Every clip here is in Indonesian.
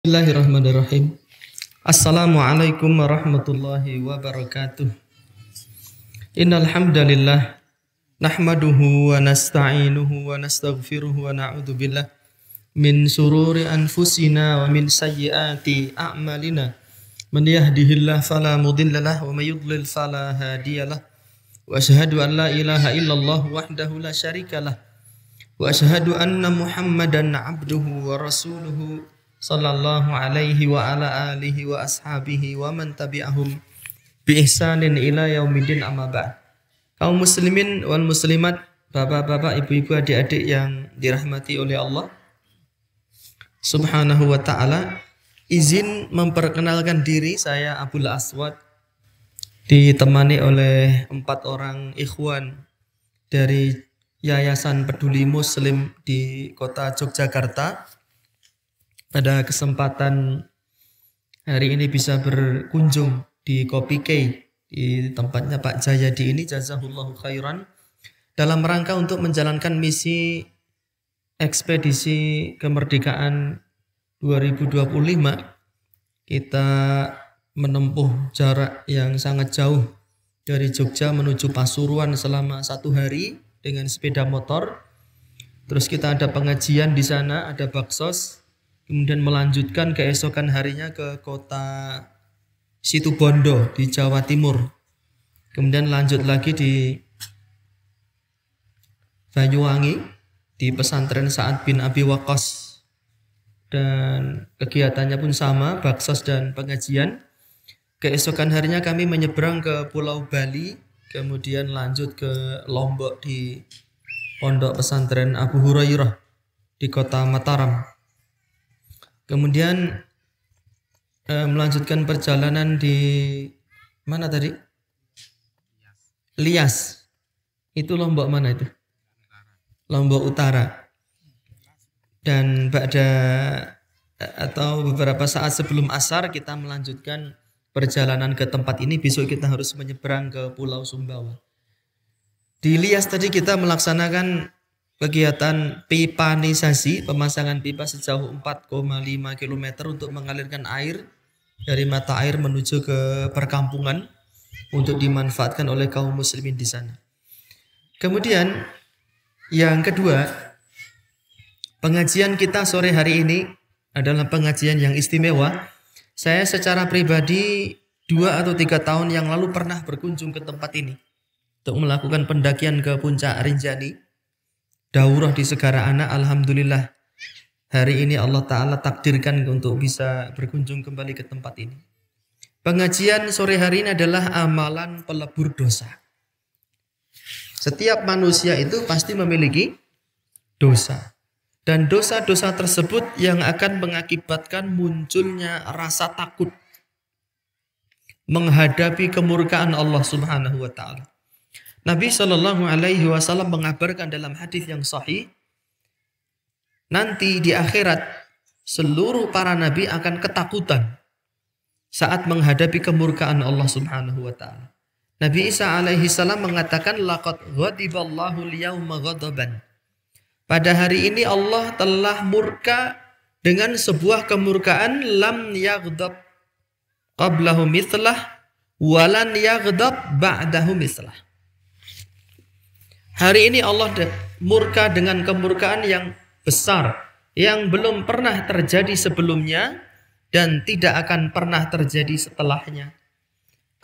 Bismillahirrahmanirrahim. Assalamualaikum warahmatullahi wabarakatuh. Innal hamdalillah nahmaduhu wa nasta'inuhu wa nastaghfiruhu wa na'udzu billah min sururi anfusina wa min sayyiati a'malina. Man yahdihillahu fala mudhillalah wa may yudlil fala hadiyalah. Wa asyhadu an la ilaha illallah wahdahu la syarikalah. Wa asyhadu anna Muhammadan 'abduhu wa rasuluhu sallallahu alaihi wa ala alihi wa ashabihi wa man tabi'ahum bi ihsanin ila yaumiddin, amma ba'd. Kaum muslimin wal muslimat, bapak-bapak, ibu-ibu, adik-adik yang dirahmati oleh Allah Subhanahu wa ta'ala, izin memperkenalkan diri. Saya Abul Aswad, ditemani oleh 4 orang ikhwan dari Yayasan Peduli Muslim di kota Yogyakarta. Pada kesempatan hari ini bisa berkunjung di Kopi K, di tempatnya Pak Jayadi ini, jazahullahu khairan, dalam rangka untuk menjalankan misi ekspedisi kemerdekaan 2025. Kita menempuh jarak yang sangat jauh dari Jogja menuju Pasuruan selama 1 hari dengan sepeda motor. Terus kita ada pengajian di sana, ada baksos. Kemudian melanjutkan keesokan harinya ke kota Situbondo di Jawa Timur. Kemudian lanjut lagi di Banyuwangi di pesantren Sa'ad bin Abi Waqqas. Dan kegiatannya pun sama, baksos dan pengajian. Keesokan harinya kami menyeberang ke Pulau Bali, kemudian lanjut ke Lombok di Pondok Pesantren Abu Hurairah di kota Mataram. Kemudian melanjutkan perjalanan di mana tadi? Lias. Itu Lombok mana itu? Lombok Utara. Dan beberapa saat sebelum asar kita melanjutkan perjalanan ke tempat ini. Besok kita harus menyeberang ke Pulau Sumbawa. Di Lias tadi kita melaksanakan kegiatan pipanisasi, pemasangan pipa sejauh 4,5 km untuk mengalirkan air dari mata air menuju ke perkampungan untuk dimanfaatkan oleh kaum muslimin di sana. Kemudian yang kedua, pengajian kita sore hari ini adalah pengajian yang istimewa. Saya secara pribadi 2 atau 3 tahun yang lalu pernah berkunjung ke tempat ini untuk melakukan pendakian ke Puncak Rinjani, daurah di Segara Anak. Alhamdulillah hari ini Allah Ta'ala takdirkan untuk bisa berkunjung kembali ke tempat ini. Pengajian sore hari ini adalah amalan pelebur dosa. Setiap manusia itu pasti memiliki dosa. Dan dosa-dosa tersebut yang akan mengakibatkan munculnya rasa takut menghadapi kemurkaan Allah Subhanahu wa Ta'ala. Nabi Shallallahu Alaihi Wasallam mengabarkan dalam hadis yang sahih, nanti di akhirat seluruh para nabi akan ketakutan saat menghadapi kemurkaan Allah Subhanahu Wa Taala. Nabi Isa alaihi salam mengatakan, laqad ghadiballahu al-yawma ghadaban. Pada hari ini Allah telah murka dengan sebuah kemurkaan lam yaghdab qablahu mithlah walan yaghdab ba'dahu mithlah. Hari ini Allah murka dengan kemurkaan yang besar, yang belum pernah terjadi sebelumnya dan tidak akan pernah terjadi setelahnya.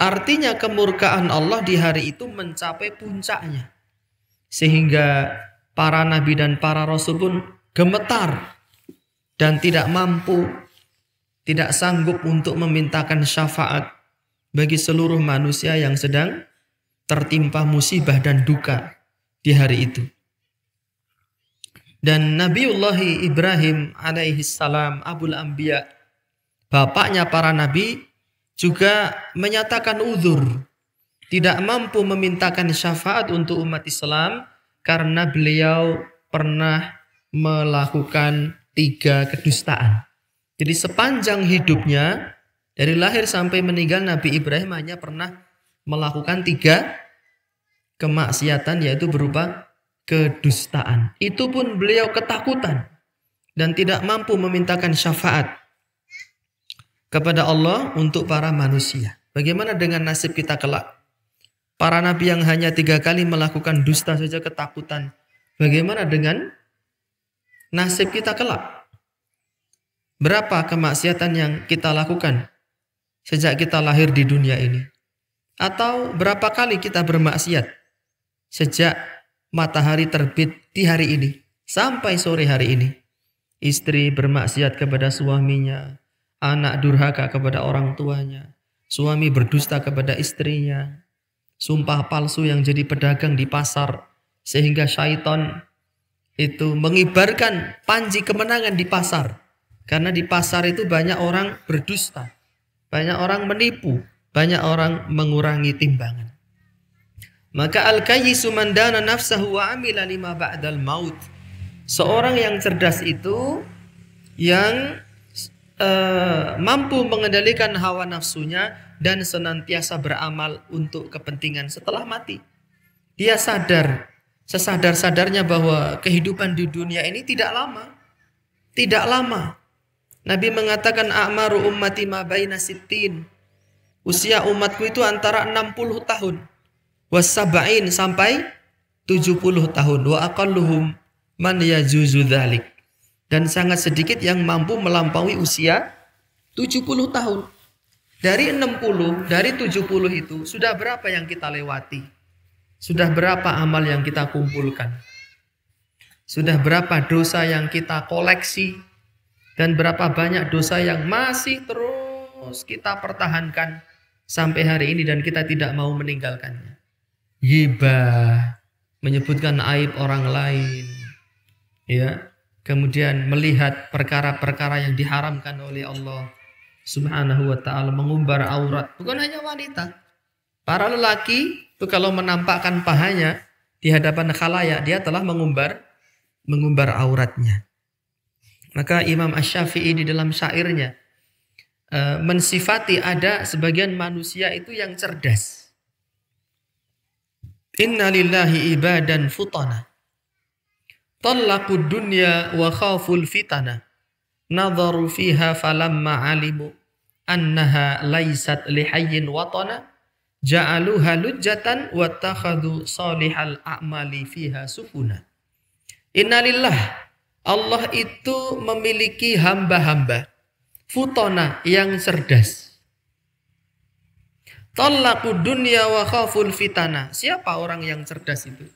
Artinya kemurkaan Allah di hari itu mencapai puncaknya. Sehingga para nabi dan para rasul pun gemetar dan tidak mampu, tidak sanggup untuk memintakan syafaat bagi seluruh manusia yang sedang tertimpa musibah dan duka di hari itu. Dan Nabiullah Ibrahim alaihi salam, Abul Anbiya, bapaknya para nabi, juga menyatakan uzur, tidak mampu memintakan syafaat untuk umat Islam karena beliau pernah melakukan 3 kedustaan. Jadi sepanjang hidupnya, dari lahir sampai meninggal, Nabi Ibrahim hanya pernah melakukan 3 kemaksiatan, yaitu berupa kedustaan. Itu pun beliau ketakutan dan tidak mampu memintakan syafaat kepada Allah untuk para manusia. Bagaimana dengan nasib kita kelak? Para nabi yang hanya 3 kali melakukan dusta saja ketakutan. Bagaimana dengan nasib kita kelak? Berapa kemaksiatan yang kita lakukan sejak kita lahir di dunia ini? Atau berapa kali kita bermaksiat sejak matahari terbit di hari ini sampai sore hari ini? Istri bermaksiat kepada suaminya, anak durhaka kepada orang tuanya, suami berdusta kepada istrinya, sumpah palsu yang jadi pedagang di pasar sehingga syaitan itu mengibarkan panji kemenangan di pasar. Karena di pasar itu banyak orang berdusta, banyak orang menipu, banyak orang mengurangi timbangan. Maka al-kayyisu man dana nafsahu wa amila lima ba'dal maut. Seorang yang cerdas itu yang mampu mengendalikan hawa nafsunya dan senantiasa beramal untuk kepentingan setelah mati. Dia sadar, sesadar-sadarnya bahwa kehidupan di dunia ini tidak lama. Tidak lama. Nabi mengatakan a'maru ummati ma baina sittin. Usia umatku itu antara 60 tahun. Was-sab'in sampai 70 tahun. Wa aqalluhum man yajuzu dzalik. Dan sangat sedikit yang mampu melampaui usia 70 tahun. Dari 60, dari 70 itu sudah berapa yang kita lewati? Sudah berapa amal yang kita kumpulkan? Sudah berapa dosa yang kita koleksi? Dan berapa banyak dosa yang masih terus kita pertahankan sampai hari ini dan kita tidak mau meninggalkannya. Ghibah, menyebutkan aib orang lain. Ya, kemudian melihat perkara-perkara yang diharamkan oleh Allah Subhanahu wa taala, mengumbar aurat. Bukan hanya wanita. Para lelaki itu kalau menampakkan pahanya di hadapan khalayak, dia telah mengumbar auratnya. Maka Imam Asy-Syafi'i di dalam syairnya mensifati ada sebagian manusia itu yang cerdas. Inna lillahi ibadan futana tallaqud dunya wa khaful fitana nadharu fiha falamma alimu annaha laysat lihayyin watana ja'aluha lujjatan wattakhadhu salihal a'mali fiha sufuna. Innalillah, Allah itu memiliki hamba-hamba futona yang cerdas. Tallaqud dunya wa khaful fitana. Siapa orang yang cerdas itu?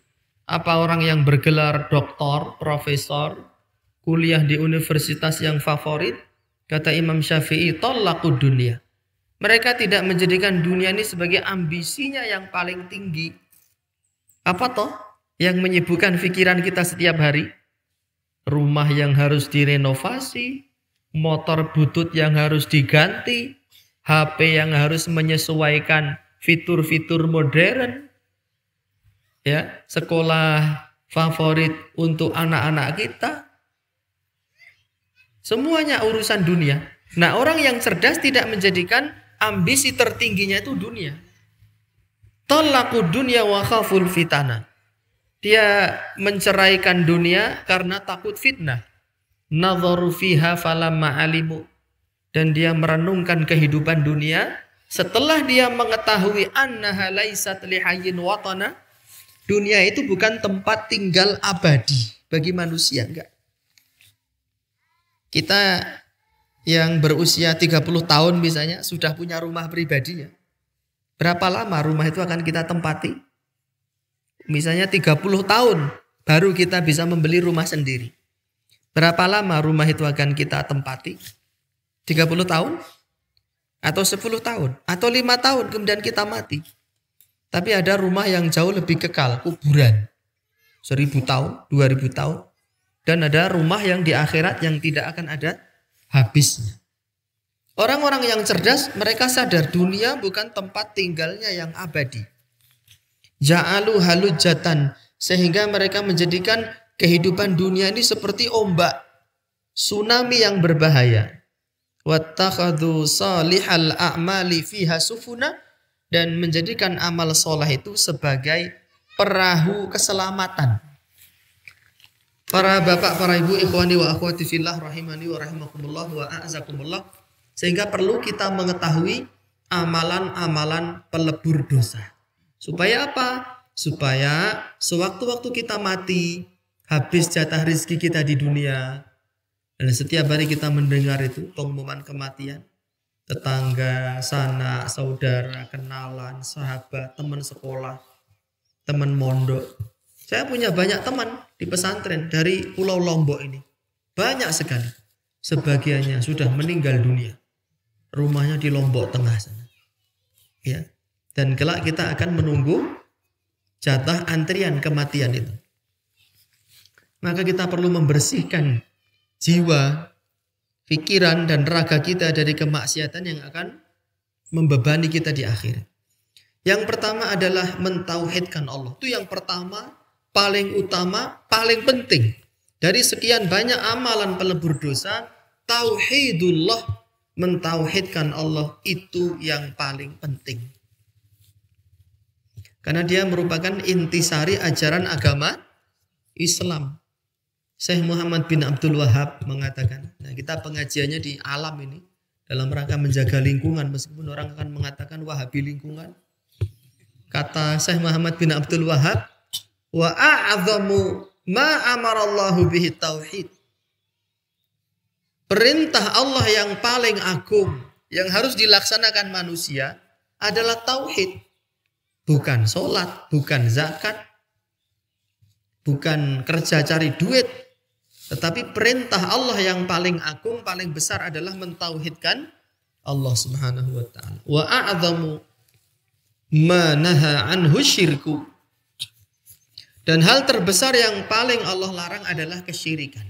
Apa orang yang bergelar doktor, profesor, kuliah di universitas yang favorit? Kata Imam Syafi'i, tallaqud dunya. Mereka tidak menjadikan dunia ini sebagai ambisinya yang paling tinggi. Apa toh yang menyibukkan pikiran kita setiap hari? Rumah yang harus direnovasi, motor butut yang harus diganti, HP yang harus menyesuaikan fitur-fitur modern, ya, sekolah favorit untuk anak-anak kita. Semuanya urusan dunia. Nah, orang yang cerdas tidak menjadikan ambisi tertingginya itu dunia. Talaqud dunya wa khaful fitana. Dia menceraikan dunia karena takut fitnah. Nadharu fiha falamma alimu. Dan dia merenungkan kehidupan dunia setelah dia mengetahui annaha laysat lihayyin watana. Dunia itu bukan tempat tinggal abadi bagi manusia, enggak. Kita yang berusia 30 tahun misalnya sudah punya rumah pribadi ya. Berapa lama rumah itu akan kita tempati? Misalnya 30 tahun baru kita bisa membeli rumah sendiri. Berapa lama rumah itu akan kita tempati? 30 tahun? Atau 10 tahun? Atau 5 tahun kemudian kita mati? Tapi ada rumah yang jauh lebih kekal, kuburan. 1000 tahun, 2000 tahun. Dan ada rumah yang di akhirat yang tidak akan ada habisnya. Orang-orang yang cerdas, mereka sadar dunia bukan tempat tinggalnya yang abadi. Ja'alu halujatan, sehingga mereka menjadikan kehidupan dunia ini seperti ombak, tsunami yang berbahaya. Wattakhadhu salihal a'mali fiha sufuna, dan menjadikan amal soleh itu sebagai perahu keselamatan. Para bapak, para ibu, ikhwani wa akhwati fillah rahimani wa rahimakumullah wa a'azakumullah. Sehingga perlu kita mengetahui amalan-amalan pelebur dosa. Supaya apa? Supaya sewaktu-waktu kita mati, habis jatah rezeki kita di dunia, dan setiap hari kita mendengar itu pengumuman kematian, tetangga, sanak, saudara, kenalan, sahabat, teman sekolah, teman mondok. Saya punya banyak teman di pesantren dari Pulau Lombok ini. Banyak sekali. Sebagiannya sudah meninggal dunia. Rumahnya di Lombok Tengah sana. Ya. Dan kelak kita akan menunggu jatah antrian kematian itu. Maka kita perlu membersihkan jiwa, pikiran dan raga kita dari kemaksiatan yang akan membebani kita di akhirat. Yang pertama adalah mentauhidkan Allah. Itu yang pertama, paling utama, paling penting. Dari sekian banyak amalan pelebur dosa, tauhidullah, mentauhidkan Allah itu yang paling penting. Karena dia merupakan intisari ajaran agama Islam. Syekh Muhammad bin Abdul Wahab mengatakan, nah kita pengajiannya di alam ini dalam rangka menjaga lingkungan, meskipun orang akan mengatakan Wahabi lingkungan. Kata Syekh Muhammad bin Abdul Wahab, wa a'zamu ma amarallahu bihi tauhid. Perintah Allah yang paling agung yang harus dilaksanakan manusia adalah tauhid. Bukan sholat, bukan zakat, bukan kerja cari duit. Tetapi perintah Allah yang paling agung, paling besar adalah mentauhidkan Allah Subhanahu wa taala. Wa a'zamu ma naha anhu syirku. Dan hal terbesar yang paling Allah larang adalah kesyirikan.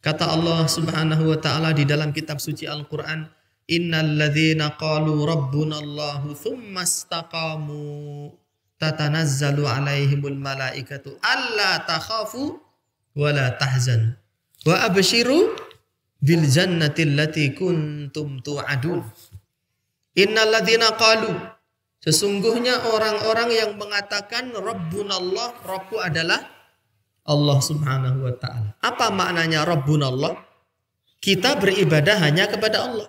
Kata Allah Subhanahu wa taala di dalam kitab suci Al-Qur'an, innal ladzina qalu rabbunallahu tsumma istaqamu tatanazzalu alaihimul malaikatu alla takhafu wala tahzan wa abshiru bil jannati allati kuntum tu'adun. Innal ladzina qalu, sesungguhnya orang-orang yang mengatakan Rabbunallah, Rabbu adalah Allah Subhanahu wa taala. Apa maknanya Rabbunallah? Kita beribadah hanya kepada Allah.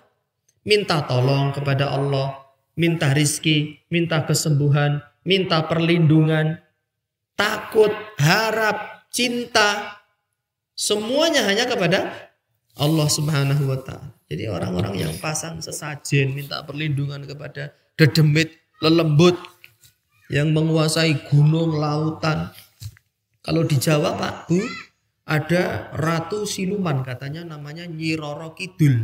Minta tolong kepada Allah, minta rizki, minta kesembuhan, minta perlindungan, takut, harap, cinta, semuanya hanya kepada Allah Subhanahu wa taala. Jadi orang-orang yang pasang sesajen minta perlindungan kepada dedemit, lelembut yang menguasai gunung, lautan. Kalau di Jawa Pak Bu, ada Ratu Siluman katanya namanya Nyi Roro Kidul,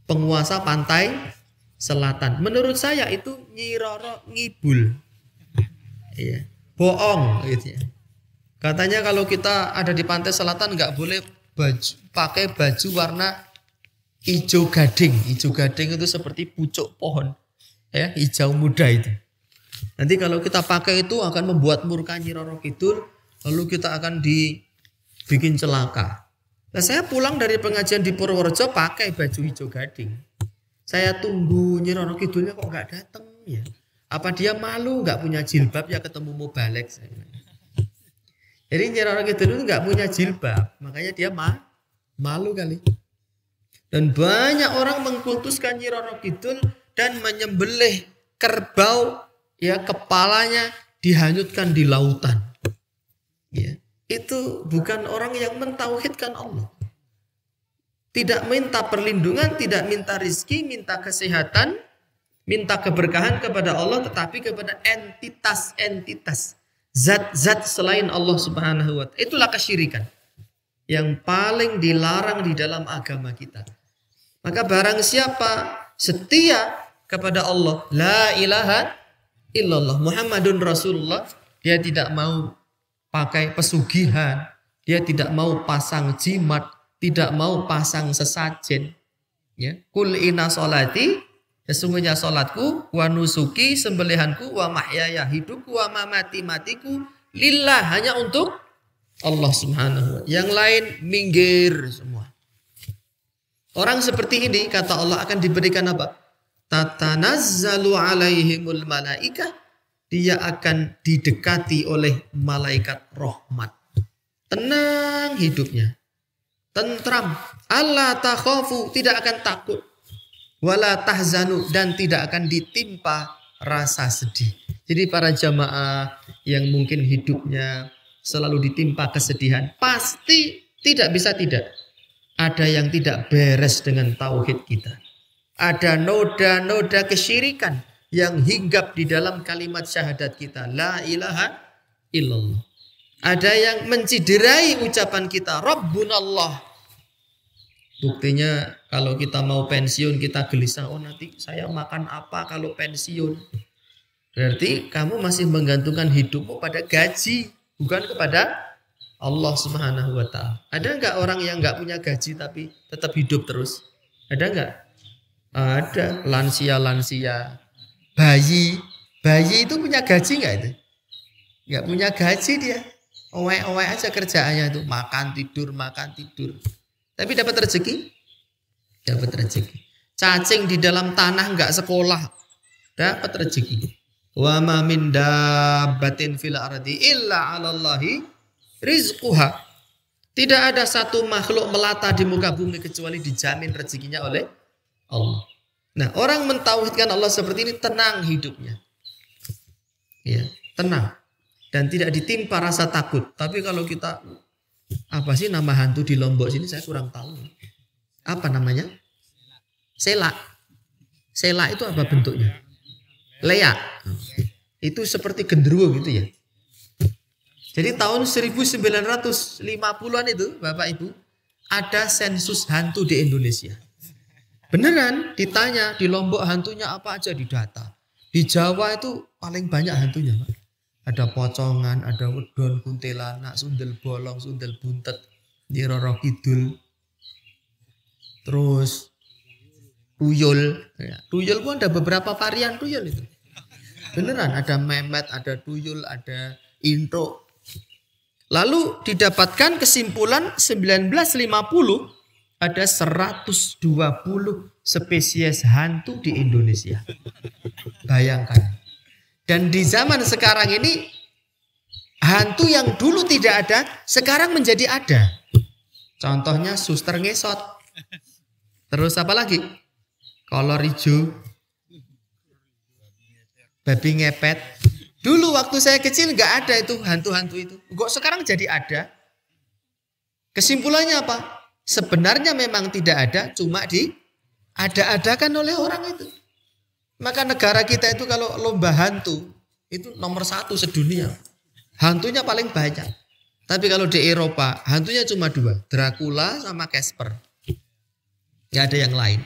penguasa pantai selatan. Menurut saya itu Nyi Roro Ngibul. Iya, bohong gitu ya. Katanya kalau kita ada di pantai selatan nggak boleh pakai baju warna hijau gading. Hijau gading itu seperti pucuk pohon, ya, hijau muda itu. Nanti kalau kita pakai itu akan membuat murka Nyi Roro Kidul, lalu kita akan dibikin celaka. Nah, saya pulang dari pengajian di Purworejo pakai baju hijau gading. Saya tunggu Nyi Roro Kidulnya kok nggak datang ya. Apa dia malu nggak punya jilbab ya ketemu Mubalek. Jadi Nyi Roro Kidul itu nggak punya jilbab, makanya dia malu kali. Dan banyak orang mengkultuskan Nyi Roro Kidul dan menyembelih kerbau, ya, kepalanya dihanyutkan di lautan. Ya, itu bukan orang yang mentauhidkan Allah. Tidak minta perlindungan, tidak minta rizki, minta kesehatan, minta keberkahan kepada Allah, tetapi kepada entitas-entitas, zat-zat selain Allah Subhanahu wa ta'ala. Itulah kesyirikan yang paling dilarang di dalam agama kita. Maka barang siapa setia kepada Allah, la ilaha illallah Muhammadun Rasulullah, dia tidak mau pakai pesugihan, dia tidak mau pasang jimat, tidak mau pasang sesajen. Ya, kul inna sholati, sesungguhnya sholatku, wa nusuki, sembelihanku, wa mahyaya, hidupku, wa mamati, matiku, lillah, hanya untuk Allah Subhanahu wa ta'ala. Yang lain minggir semua. Orang seperti ini kata Allah akan diberikan apa? Tatanazzalu alaihimul malaikah, dia akan didekati oleh malaikat rahmat. Tenang hidupnya, tentram, alla takhafu, tidak akan takut, wala tahzanu, dan tidak akan ditimpa rasa sedih. Jadi para jamaah yang mungkin hidupnya selalu ditimpa kesedihan, pasti tidak bisa tidak. Ada yang tidak beres dengan tauhid kita. Ada noda-noda kesyirikan yang hinggap di dalam kalimat syahadat kita. La ilaha illallah. Ada yang menciderai ucapan kita. Rabbunallah. Buktinya kalau kita mau pensiun kita gelisah. Oh nanti saya makan apa kalau pensiun. Berarti kamu masih menggantungkan hidupmu pada gaji. Bukan kepada Allah Subhanahu wa ta'ala. Ada enggak orang yang enggak punya gaji tapi tetap hidup terus? Ada enggak? Ada. Lansia-lansia. Bayi itu punya gaji enggak itu? Enggak punya gaji dia. Owek-owek aja kerjaannya itu. Makan tidur. Tapi dapat rezeki? Dapat rezeki. Cacing di dalam tanah enggak sekolah. Dapat rezeki. Wa ma min dabbatin fil ardi illa 'alallahi rizquha. Tidak ada satu makhluk melata di muka bumi kecuali dijamin rezekinya oleh Allah. Nah, orang mentauhidkan Allah seperti ini tenang hidupnya. Ya, tenang dan tidak ditimpa rasa takut. Tapi kalau kita apa sih nama hantu di Lombok sini saya kurang tahu. Apa namanya? Selak. Selak itu apa bentuknya? Leak. Itu seperti genderuwo gitu ya. Jadi tahun 1950-an itu Bapak Ibu ada sensus hantu di Indonesia. Beneran ditanya di Lombok hantunya apa aja didata. Di Jawa itu paling banyak hantunya Pak. Ada pocongan, ada wedon, kuntilanak, sundel bolong, sundel buntet, Nyi Roro Kidul. Terus tuyul. Ya, tuyul pun ada beberapa varian tuyul itu. Beneran ada memet, ada tuyul, ada intro. Lalu didapatkan kesimpulan 1950 ada 120 spesies hantu di Indonesia. Bayangkan. Dan di zaman sekarang ini hantu yang dulu tidak ada sekarang menjadi ada. Contohnya suster ngesot. Terus apa lagi? Kolor hijau. Babi ngepet. Dulu waktu saya kecil nggak ada itu hantu-hantu itu. Kok sekarang jadi ada? Kesimpulannya apa? Sebenarnya memang tidak ada, cuma diada-adakan oleh orang itu. Maka negara kita itu kalau lomba hantu itu nomor 1 sedunia. Hantunya paling banyak. Tapi kalau di Eropa hantunya cuma 2, Dracula sama Casper. Nggak ada yang lain.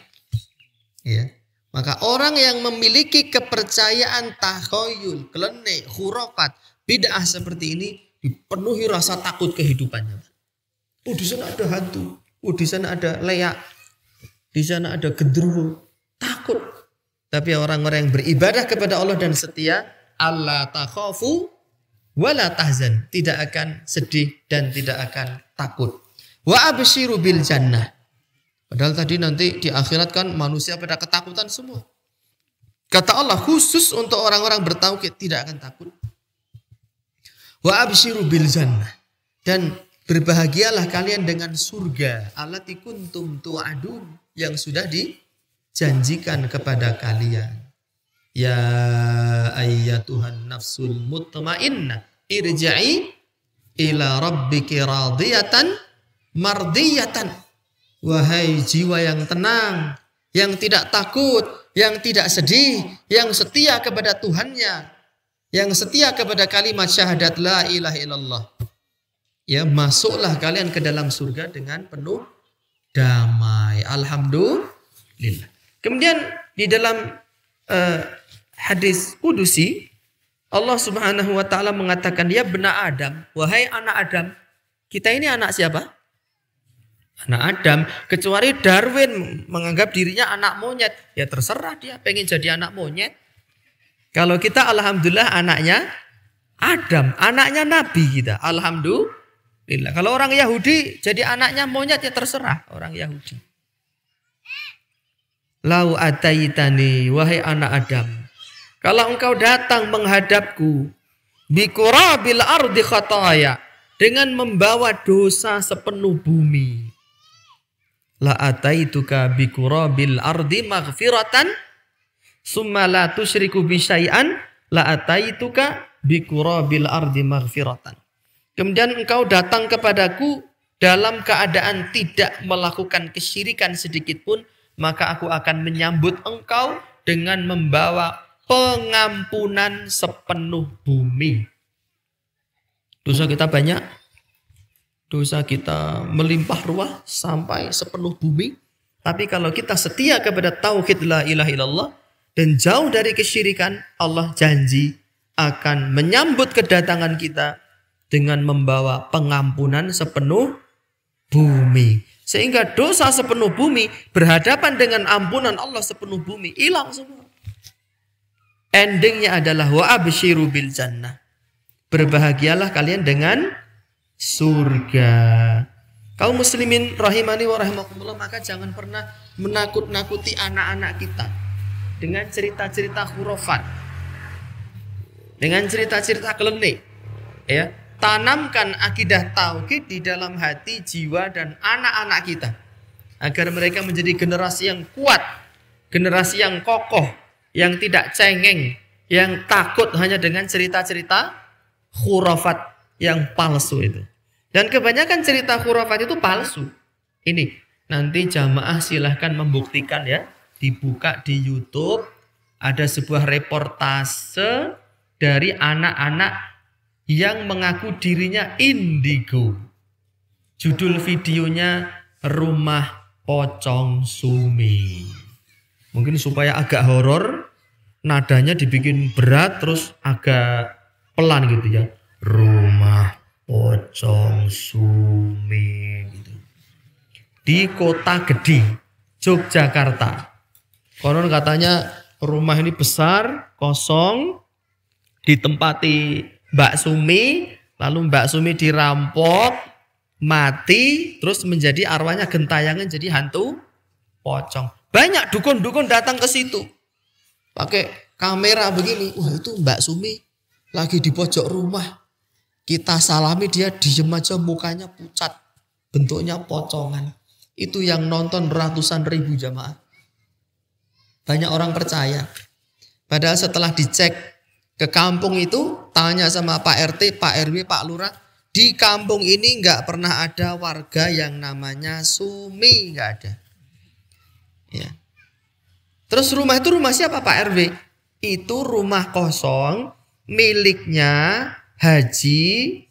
Ya. Maka orang yang memiliki kepercayaan takhayul, klenik, khurafat, bid'ah seperti ini dipenuhi rasa takut kehidupannya. Oh di sana ada hantu, oh di sana ada leak, di sana ada genderuwo, takut. Tapi orang-orang yang beribadah kepada Allah dan setia, alla takhafu wala tahzan, tidak akan sedih dan tidak akan takut. Wa absyiru bil jannah. Padahal tadi nanti di akhirat kan manusia pada ketakutan semua. Kata Allah khusus untuk orang-orang bertauhid tidak akan takut. Wa absyiru bil jannah. Dan berbahagialah kalian dengan surga allati kuntum tu'adun yang sudah dijanjikan kepada kalian. Ya ayyatuhan nafsul mutmainnah irja'i ila rabbiki radiyatan mardiyatan. Wahai jiwa yang tenang, yang tidak takut, yang tidak sedih, yang setia kepada Tuhannya, yang setia kepada kalimat syahadat la ilaha illallah. Ya, masuklah kalian ke dalam surga dengan penuh damai. Alhamdulillah. Kemudian di dalam hadis kudusi Allah Subhanahu wa taala mengatakan, ya bena Adam, wahai anak Adam. Kita ini anak siapa? Anak Adam, kecuali Darwin menganggap dirinya anak monyet. Ya terserah dia pengen jadi anak monyet. Kalau kita alhamdulillah anaknya Adam, anaknya Nabi kita. Alhamdulillah. Kalau orang Yahudi jadi anaknya monyet ya terserah orang Yahudi. Lau ataitani wahai anak Adam. Kalau engkau datang menghadapku biqurabil ardi khataya dengan membawa dosa sepenuh bumi. la ataituka bi qurabil ardi maghfiratan summa la tusyriku bi syai'an la ataituka bi qurabil ardi maghfiratan. Kemudian engkau datang kepadaku dalam keadaan tidak melakukan kesyirikan sedikit pun, maka aku akan menyambut engkau dengan membawa pengampunan sepenuh bumi. Dosa kita banyak, dosa kita melimpah ruah sampai sepenuh bumi. Tapi kalau kita setia kepada tauhid la ilaha illallah dan jauh dari kesyirikan, Allah janji akan menyambut kedatangan kita dengan membawa pengampunan sepenuh bumi. Sehingga dosa sepenuh bumi berhadapan dengan ampunan Allah sepenuh bumi, hilang semua. Endingnya adalah wa absyiru bil jannah. Berbahagialah kalian dengan surga. Kaum muslimin rahimani wa rahimakumullah, maka jangan pernah menakut-nakuti anak-anak kita dengan cerita-cerita khurafat, dengan cerita-cerita klenik. Ya, tanamkan akidah tauhid di dalam hati, jiwa dan anak-anak kita agar mereka menjadi generasi yang kuat, generasi yang kokoh, yang tidak cengeng, yang takut hanya dengan cerita-cerita khurafat yang palsu itu. Dan kebanyakan cerita khurafat itu palsu. Ini nanti jamaah silahkan membuktikan ya. Dibuka di YouTube, ada sebuah reportase dari anak-anak yang mengaku dirinya indigo. Judul videonya Rumah Pocong Sumi. Mungkin supaya agak horor, nadanya dibikin berat terus agak pelan gitu ya. Rumah Pocong Sumi gitu. Di Kota Gede, Yogyakarta. Konon katanya rumah ini besar, kosong, ditempati Mbak Sumi, lalu Mbak Sumi dirampok, mati, terus menjadi arwahnya gentayangan jadi hantu pocong. Banyak dukun-dukun datang ke situ. Pakai kamera begini. Wah, itu Mbak Sumi lagi di pojok rumah. Kita salami, dia diem aja, mukanya pucat. Bentuknya pocongan. Itu yang nonton ratusan ribu jamaah. Banyak orang percaya. Padahal setelah dicek ke kampung itu, tanya sama Pak RT, Pak RW, Pak Lurah, di kampung ini nggak pernah ada warga yang namanya Sumi, nggak ada. Ya. Terus rumah itu rumah siapa Pak RW? Itu rumah kosong miliknya Haji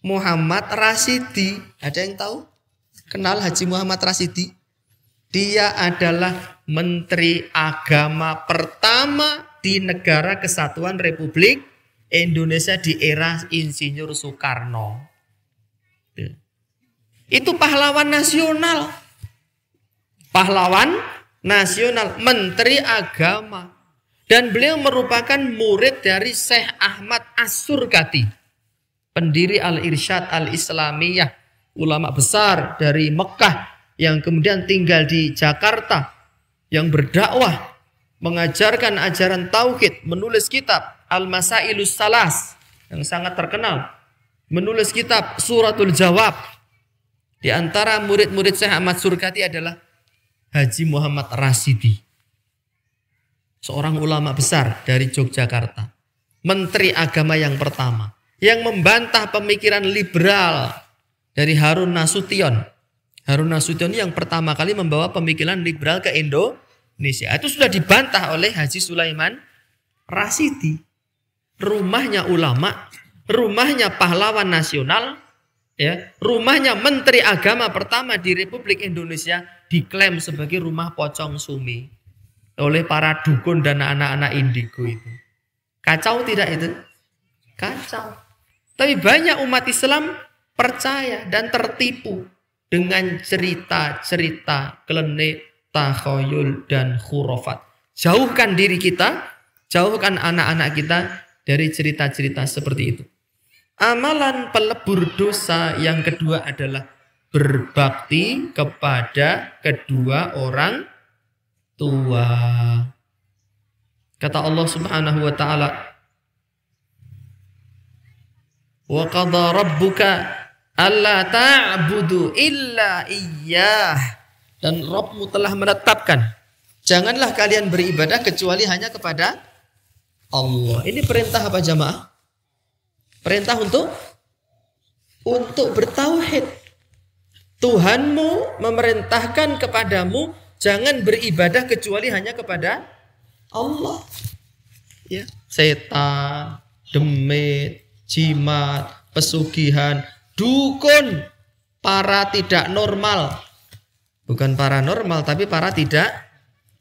Muhammad Rasidi. Ada yang tahu? Kenal Haji Muhammad Rasidi? Dia adalah Menteri Agama pertama di Negara Kesatuan Republik Indonesia di era Insinyur Soekarno. Itu pahlawan nasional. Pahlawan nasional, Menteri Agama. Dan beliau merupakan murid dari Syekh Ahmad As-Surkati, pendiri Al-Irsyad Al-Islamiyah, ulama besar dari Mekah yang kemudian tinggal di Jakarta, yang berdakwah, mengajarkan ajaran tauhid, menulis kitab Al-Masailus Salas yang sangat terkenal, menulis kitab Suratul Jawab. Di antara murid-murid Syekh Ahmad Surkati adalah Haji Muhammad Rasidi, seorang ulama besar dari Yogyakarta, Menteri Agama yang pertama, yang membantah pemikiran liberal dari Harun Nasution. Harun Nasution yang pertama kali membawa pemikiran liberal ke Indonesia. Itu sudah dibantah oleh Haji Sulaiman Rasidi. Rumahnya ulama, rumahnya pahlawan nasional, ya, rumahnya Menteri Agama pertama di Republik Indonesia diklaim sebagai rumah pocong Sumi oleh para dukun dan anak-anak indigo itu. Kacau tidak itu? Kacau. Tapi banyak umat Islam percaya dan tertipu dengan cerita-cerita klenik, takhayul dan khurafat. Jauhkan diri kita, jauhkan anak-anak kita dari cerita-cerita seperti itu. Amalan pelebur dosa yang kedua adalah berbakti kepada kedua orang tua. Kata Allah Subhanahu wa taala, "Wa qadha rabbuka Allah ta'budu illa iyyah. Dan Rabbmu telah menetapkan, janganlah kalian beribadah kecuali hanya kepada Allah. Ini perintah apa jamaah? Perintah untuk bertauhid. Tuhanmu memerintahkan kepadamu jangan beribadah kecuali hanya kepada Allah. Ya, setan, demit, jimat, pesugihan, dukun, para tidak normal. Bukan paranormal tapi para tidak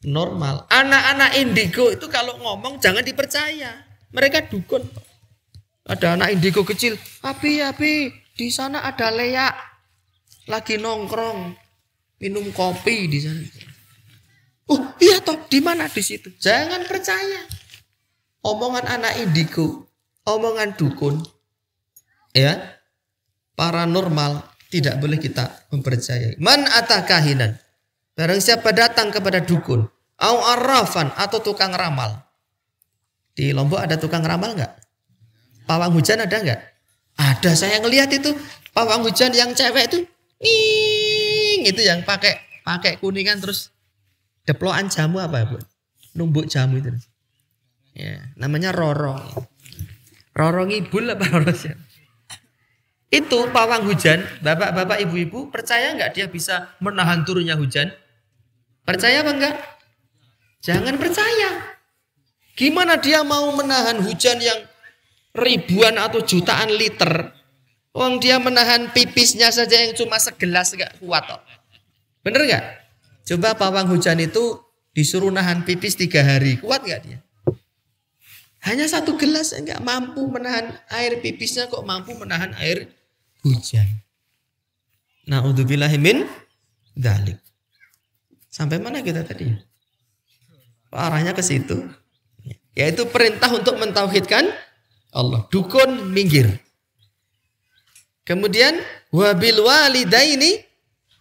normal. Anak-anak indigo itu kalau ngomong jangan dipercaya. Mereka dukun. Ada anak indigo kecil, api, di sana ada leak. Lagi nongkrong, minum kopi di sana. Oh iya toh, di mana di situ? Jangan percaya. Omongan anak indigo, omongan dukun, ya, paranormal tidak boleh kita mempercayai. Man atakahinan, barang siapa datang kepada dukun, au arrafan atau tukang ramal. Di Lombok ada tukang ramal nggak? Pawang hujan ada nggak? Ada, saya ngelihat itu pawang hujan yang cewek itu, itu yang pakai kuningan terus deploan jamu apa bu? Numbuk jamu itu. Ya, namanya rorong. Rorong ibul apa rorong? Itu pawang hujan, bapak-bapak, ibu-ibu, percaya nggak dia bisa menahan turunnya hujan? Percaya apa enggak? Jangan percaya. Gimana dia mau menahan hujan yang ribuan atau jutaan liter? Wong dia menahan pipisnya saja yang cuma segelas nggak kuat kok. Bener nggak? Coba pawang hujan itu disuruh nahan pipis 3 hari, kuat nggak dia? Hanya 1 gelas nggak mampu menahan air pipisnya, kok mampu menahan air hujan. Na'udzubillahi min dzalik. Sampai mana kita tadi? Arahnya ke situ. Yaitu perintah untuk mentauhidkan Allah. Dukun minggir. Kemudian wabil walidaini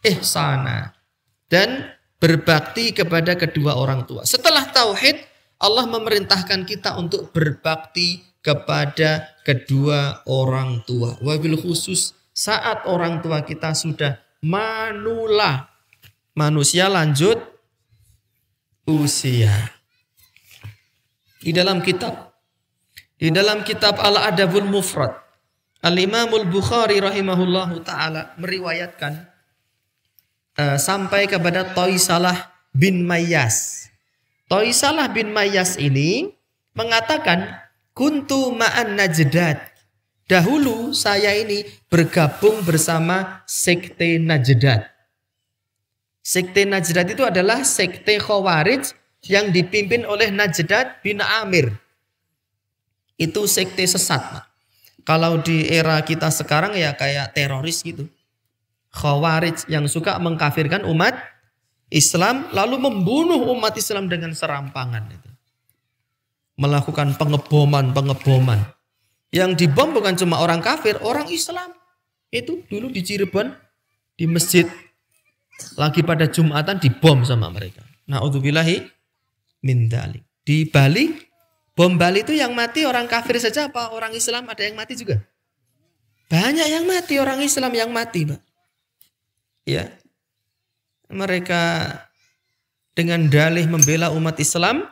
ihsana. Dan berbakti kepada kedua orang tua. Setelah tauhid, Allah memerintahkan kita untuk berbakti kepada kedua orang tua. Wabil khusus saat orang tua kita sudah manula. Manusia lanjut usia. Di dalam kitab Al-Adabul Mufrad, Al-Imamul Bukhari rahimahullahu ta'ala meriwayatkan sampai kepada Toisalah bin Mayyas. Toisalah bin Mayyas ini mengatakan, kuntu ma'an najdat. Dahulu saya ini bergabung bersama sekte Najdat. Sekte Najdat itu adalah sekte Khawarij yang dipimpin oleh Najdat bin Amir. Itu sekte sesat, Pak. Kalau di era kita sekarang ya kayak teroris gitu. Khawarij yang suka mengkafirkan umat Islam lalu membunuh umat Islam dengan serampangan itu. Melakukan pengeboman. Yang dibom bukan cuma orang kafir, orang Islam. Itu dulu di Cirebon, di masjid, lagi pada Jumatan dibom sama mereka. Na'udzubillahi min dzalik. Di Bali, bom Bali itu yang mati orang kafir saja apa orang Islam ada yang mati juga? Banyak yang mati, orang Islam yang mati, Pak. Ya. Mereka dengan dalih membela umat Islam,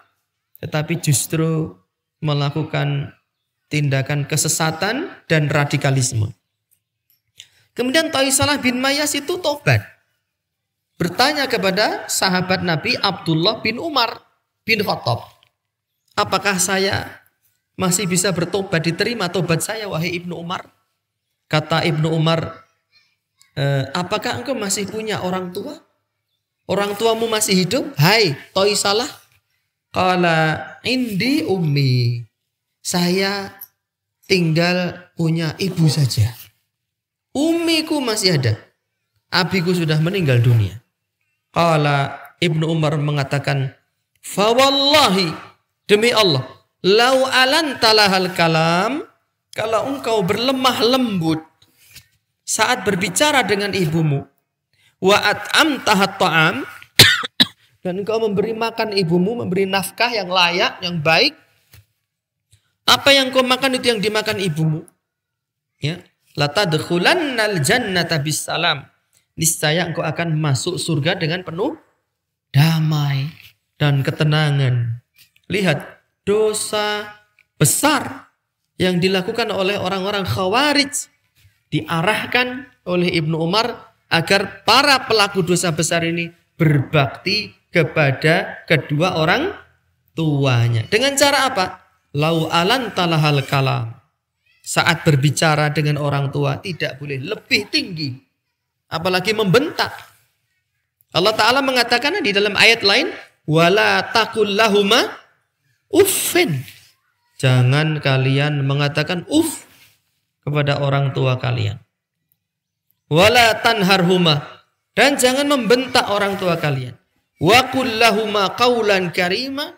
tetapi justru melakukan tindakan kesesatan dan radikalisme. Kemudian Toisalah bin Mayyas itu tobat. Bertanya kepada sahabat Nabi Abdullah bin Umar bin Khattab. Apakah saya masih bisa bertobat, diterima tobat saya wahai Ibnu Umar? Kata Ibnu Umar, apakah engkau masih punya orang tua? Orang tuamu masih hidup? Hai Toisalah. Qala indi ummi. Saya tinggal punya ibu saja. Ummiku masih ada. Abiku sudah meninggal dunia. Qala Ibnu Umar mengatakan, fa wallahi, demi Allah, lau alantalahal kalam, kalau engkau berlemah lembut saat berbicara dengan ibumu, wa at'amtahat ta'am, dan engkau memberi makan ibumu, memberi nafkah yang layak, yang baik. Apa yang kau makan itu yang dimakan ibumu. Ya. Latadkhulannal jannata bisalam. Niscaya engkau akan masuk surga dengan penuh damai dan ketenangan. Lihat, dosa besar yang dilakukan oleh orang-orang Khawarij diarahkan oleh Ibnu Umar agar para pelaku dosa besar ini berbakti kepada kedua orang tuanya. Dengan cara apa? Lau alan talahal kalam. Saat berbicara dengan orang tua tidak boleh lebih tinggi, apalagi membentak. Allah Ta'ala mengatakan di dalam ayat lain, wala taqul lahuma uffin. Jangan kalian mengatakan uff kepada orang tua kalian. Wala tanharhuma, dan jangan membentak orang tua kalian. Wa qul lahuma qaulan karima,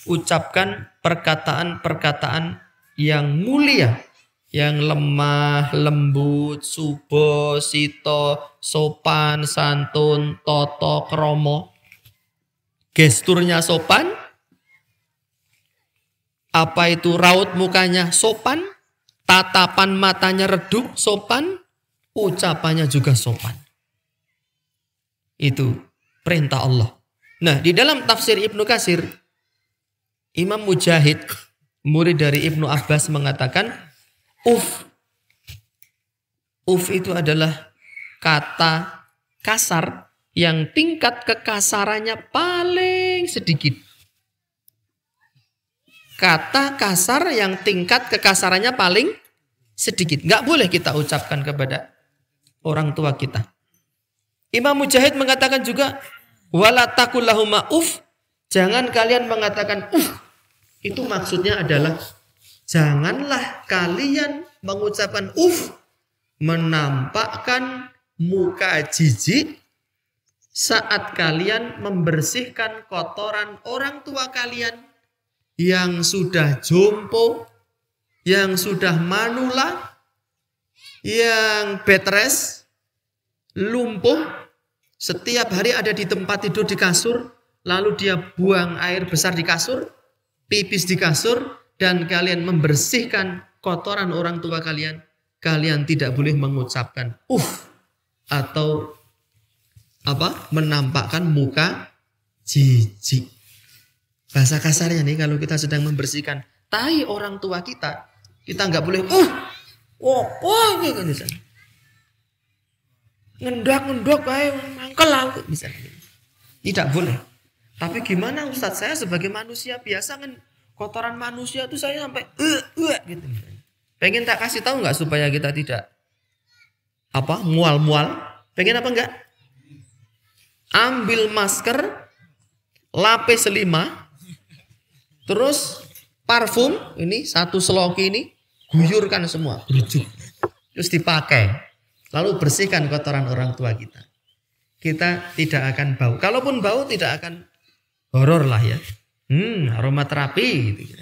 ucapkan perkataan-perkataan yang mulia, yang lemah, lembut, subo, sito, sopan, santun, toto, kromo. Gesturnya sopan. Apa itu raut mukanya sopan, tatapan matanya redup sopan, ucapannya juga sopan. Itu perintah Allah. Nah, di dalam tafsir Ibnu Katsir, Imam Mujahid, murid dari Ibnu Abbas, mengatakan uf. Uf itu adalah kata kasar yang tingkat kekasarannya paling sedikit. Kata kasar yang tingkat kekasarannya paling sedikit. Nggak boleh kita ucapkan kepada orang tua kita. Imam Mujahid mengatakan juga, wala taqul lahuma uf. Jangan kalian mengatakan Itu maksudnya adalah janganlah kalian mengucapkan menampakkan muka jijik saat kalian membersihkan kotoran orang tua kalian yang sudah jompo, yang sudah manula, yang bed rest, lumpuh, setiap hari ada di tempat tidur di kasur, lalu dia buang air besar di kasur, pipis di kasur, dan kalian membersihkan kotoran orang tua kalian, kalian tidak boleh mengucapkan atau menampakkan muka jijik. Bahasa kasarnya nih, kalau kita sedang membersihkan tai orang tua kita, kita nggak boleh gitu misalnya. Ngendak kayak mangkel aku misalnya. Tidak boleh. Tapi gimana Ustadz, saya sebagai manusia biasa kotoran manusia itu saya sampai gitu. Pengen tak kasih tahu nggak supaya kita tidak mual-mual? Pengen apa enggak? Ambil masker, lapis 5, terus parfum ini 1 seloki ini guyurkan semua, berjuk, terus dipakai, lalu bersihkan kotoran orang tua kita. Kita tidak akan bau. Kalaupun bau tidak akan horor lah ya. Aromaterapi gitu.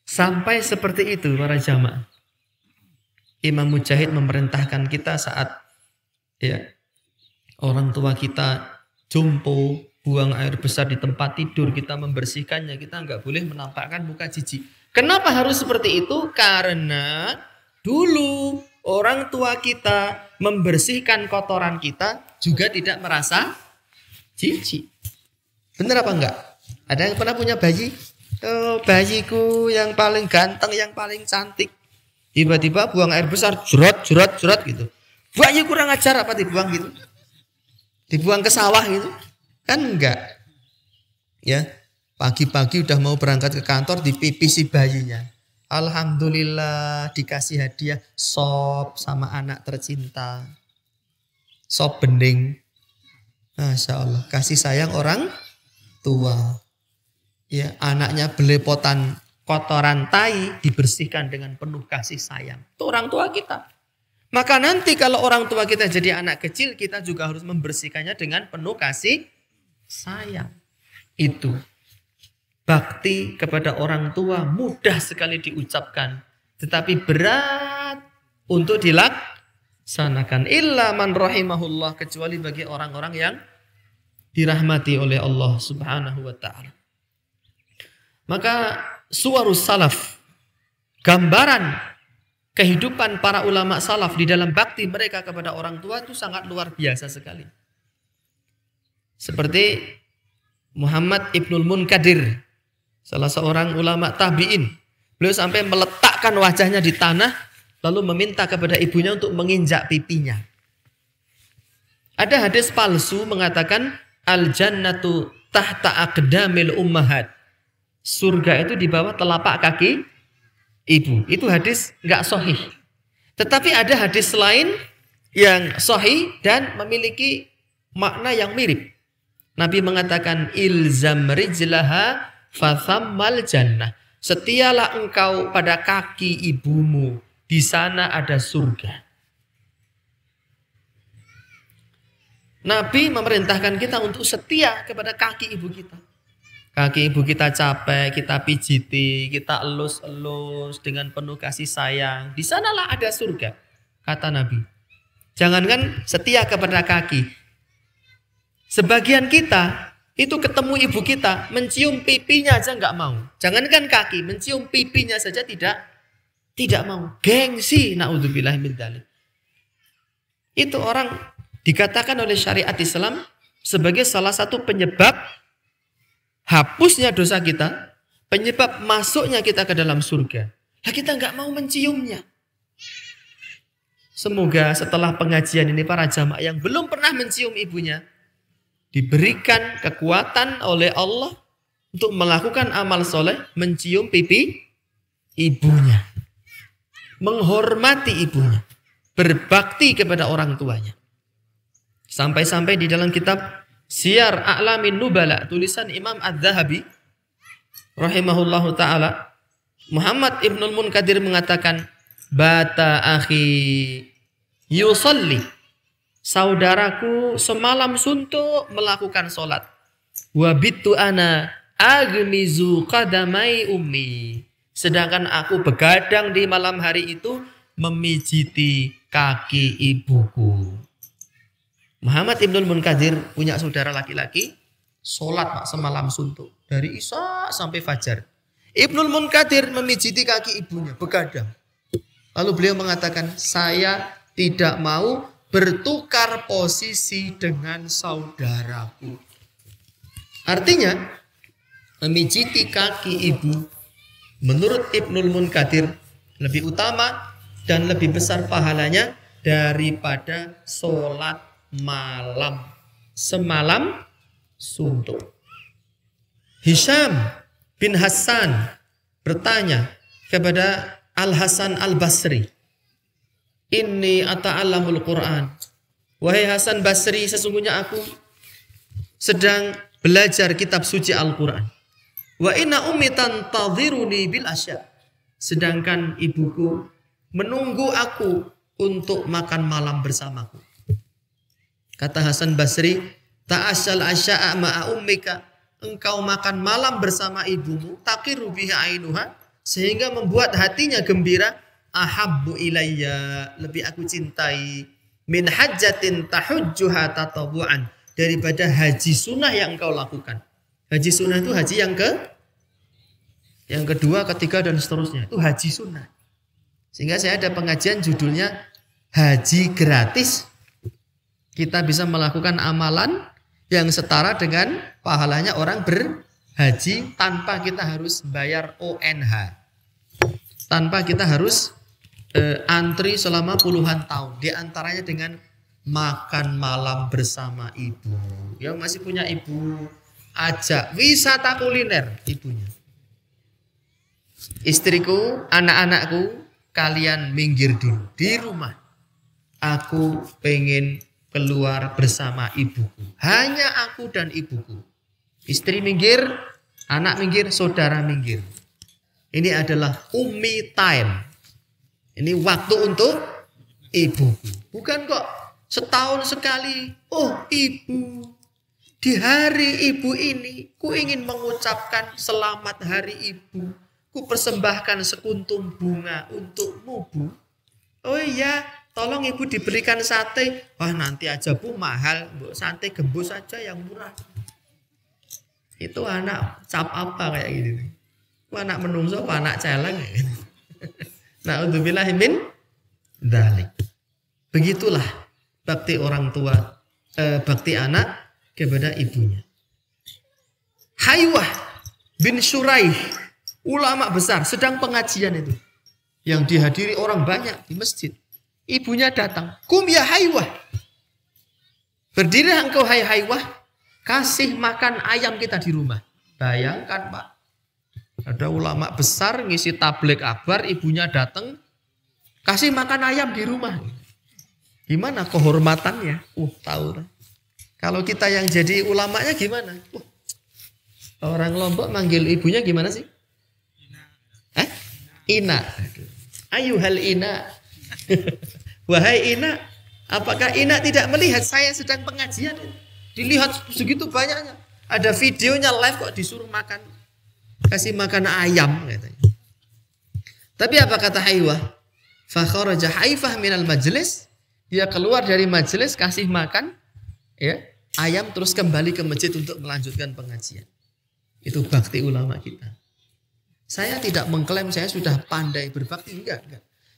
Sampai seperti itu para jamaah. Imam Mujahid memerintahkan kita saat orang tua kita jompo, buang air besar di tempat tidur, kita membersihkannya, kita nggak boleh menampakkan muka jijik. Kenapa harus seperti itu? Karena dulu orang tua kita membersihkan kotoran kita juga tidak merasa jijik. Bener apa enggak? Ada yang pernah punya bayi? Bayiku yang paling ganteng, yang paling cantik. Tiba-tiba buang air besar, jurot gitu. Bayi kurang ajar apa dibuang gitu? Dibuang ke sawah gitu? Kan enggak. Ya, pagi-pagi udah mau berangkat ke kantor, dipipisi bayinya. Alhamdulillah dikasih hadiah sop sama anak tercinta. Sop bening. Masya Allah, kasih sayang orang tua. Ya, anaknya belepotan kotoran tai dibersihkan dengan penuh kasih sayang. Itu orang tua kita. Maka nanti kalau orang tua kita jadi anak kecil, kita juga harus membersihkannya dengan penuh kasih sayang. Itu bakti kepada orang tua mudah sekali diucapkan, tetapi berat untuk dilaksanakan. Illa man rahimahullah, kecuali bagi orang-orang yang dirahmati oleh Allah Subhanahu wa ta'ala. Maka suwarus salaf, gambaran kehidupan para ulama salaf di dalam bakti mereka kepada orang tua itu sangat luar biasa sekali. Seperti Muhammad Ibnul Munkadir, salah seorang ulama tabi'in. Beliau sampai meletakkan wajahnya di tanah lalu meminta kepada ibunya untuk menginjak pipinya. Ada hadis palsu mengatakan al-jannatu tahta aqdamil ummahat. Surga itu di bawah telapak kaki ibu. Itu hadis enggak sahih. Tetapi ada hadis lain yang sahih dan memiliki makna yang mirip. Nabi mengatakan ilzam rijlaha fathammal jannah. Setialah engkau pada kaki ibumu, di sana ada surga. Nabi memerintahkan kita untuk setia kepada kaki ibu kita. Kaki ibu kita capek, kita pijiti, kita elus-elus dengan penuh kasih sayang. Di sanalah ada surga, kata Nabi. Jangankan setia kepada kaki. Sebagian kita itu ketemu ibu kita, mencium pipinya aja nggak mau. Jangankan kaki, mencium pipinya saja tidak mau. Gengsi, naudzubillah min dzalik. Itu orang dikatakan oleh syariat Islam sebagai salah satu penyebab hapusnya dosa kita, penyebab masuknya kita ke dalam surga. Nah, kita nggak mau menciumnya. Semoga setelah pengajian ini para jamaah yang belum pernah mencium ibunya diberikan kekuatan oleh Allah untuk melakukan amal soleh, mencium pipi ibunya, menghormati ibunya, berbakti kepada orang tuanya. Sampai-sampai di dalam kitab Siyar A'lamin Nubala, tulisan Imam Adz-Dzahabi rahimahullahu ta'ala, Muhammad Ibnul Munkadir mengatakan, bata akhi yusalli, saudaraku semalam suntuk melakukan sholat. Wabitu ana agmizu qadamai ummi, sedangkan aku begadang di malam hari itu memijiti kaki ibuku. Muhammad Ibnul Munkadir punya saudara laki-laki, sholat Pak semalam suntuk dari Isya sampai Fajar. Ibnul Munkadir memijiti kaki ibunya, begadang. Lalu beliau mengatakan, saya tidak mau bertukar posisi dengan saudaraku. Artinya, memijiti kaki ibu menurut Ibnul Munkadir lebih utama dan lebih besar pahalanya daripada sholat malam semalam suntuk. Hisham bin Hasan bertanya kepada Al-Hasan Al-Basri, inni ata'allamul Quran. Wahai Hasan Basri, sesungguhnya aku sedang belajar kitab suci Al-Quran. Wa inna ummi tantadhiruni bil asya. Sedangkan ibuku menunggu aku untuk makan malam bersamaku. Kata Hasan Basri, ta'asyal asya'a ma'a ummika. Engkau makan malam bersama ibumu, taqiru biha ainuha, sehingga membuat hatinya gembira. Ahabbu ilayya, lebih aku cintai, min hajjatin tahujjuha tatawu'an, daripada haji sunnah yang engkau lakukan. Haji sunnah itu haji yang kedua, ketiga dan seterusnya. Itu haji sunnah. Sehingga saya ada pengajian judulnya haji gratis. Kita bisa melakukan amalan yang setara dengan pahalanya orang berhaji tanpa kita harus bayar ONH. Tanpa kita harus antri selama puluhan tahun. Di antaranya dengan makan malam bersama ibu. Yang masih punya ibu, ajak wisata kuliner ibunya. Istriku, anak-anakku, kalian minggir dulu di rumah. Aku pengen keluar bersama ibuku. Hanya aku dan ibuku. Istri minggir, anak minggir, saudara minggir. Ini adalah ummi time. Ini waktu untuk ibuku. Bukan kok setahun sekali. Oh ibu, di hari ibu ini ku ingin mengucapkan selamat hari ibu. Ku persembahkan sekuntum bunga untukmu, Bu. Oh iya, tolong ibu diberikan sate. Wah nanti aja Bu, mahal. Sate gembus saja yang murah. Itu anak cap apa kayak gini? Anak menungso apa anak celeng? Na'udzubillahi min dzalik. Begitulah bakti orang tua, bakti anak kepada ibunya. Haywah bin Shuraih, ulama besar, sedang pengajian itu. Yang dihadiri orang banyak di masjid. Ibunya datang. Kum ya Haywah. Berdiri engkau hai Haywah. Kasih makan ayam kita di rumah. Bayangkan Pak. Ada ulama besar ngisi tabligh akbar. Ibunya datang. Kasih makan ayam di rumah. Gimana kehormatannya? Tahu. Kalau kita yang jadi ulamanya gimana? Orang Lombok manggil ibunya gimana sih? Ina. Ayuhal Ina. Wahai Ina, apakah Ina tidak melihat saya sedang pengajian? Dilihat segitu banyaknya. Ada videonya live kok disuruh makan. Kasih makan ayam katanya. Tapi apa kata Haywah? Fa kharaja Haifah minal majlis. Dia keluar dari majelis kasih makan ya, ayam terus kembali ke masjid untuk melanjutkan pengajian. Itu bakti ulama kita. Saya tidak mengklaim saya sudah pandai berbakti, enggak.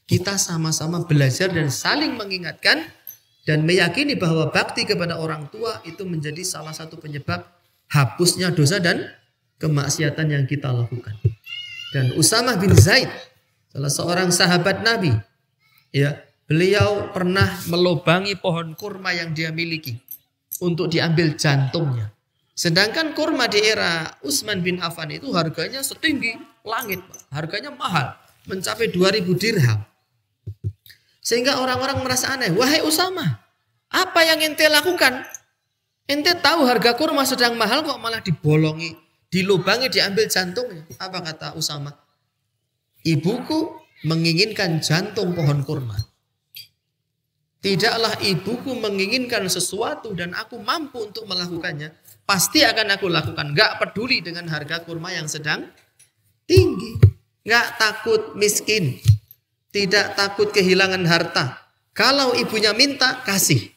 Kita sama-sama belajar dan saling mengingatkan dan meyakini bahwa bakti kepada orang tua itu menjadi salah satu penyebab hapusnya dosa dan kemaksiatan yang kita lakukan. Dan Usamah bin Zaid, salah seorang sahabat Nabi, ya, beliau pernah melobangi pohon kurma yang dia miliki untuk diambil jantungnya. Sedangkan kurma di era Utsman bin Affan itu harganya setinggi langit, harganya mahal, mencapai 2.000 dirham. Sehingga orang-orang merasa aneh, wahai Usamah, apa yang ente lakukan? Ente tahu harga kurma sedang mahal kok malah dibolongi, dilubangi, diambil jantungnya. Apa kata Usamah? Ibuku menginginkan jantung pohon kurma. Tidaklah ibuku menginginkan sesuatu dan aku mampu untuk melakukannya, pasti akan aku lakukan. Gak peduli dengan harga kurma yang sedang tinggi. Gak takut miskin. Tidak takut kehilangan harta. Kalau ibunya minta, kasih.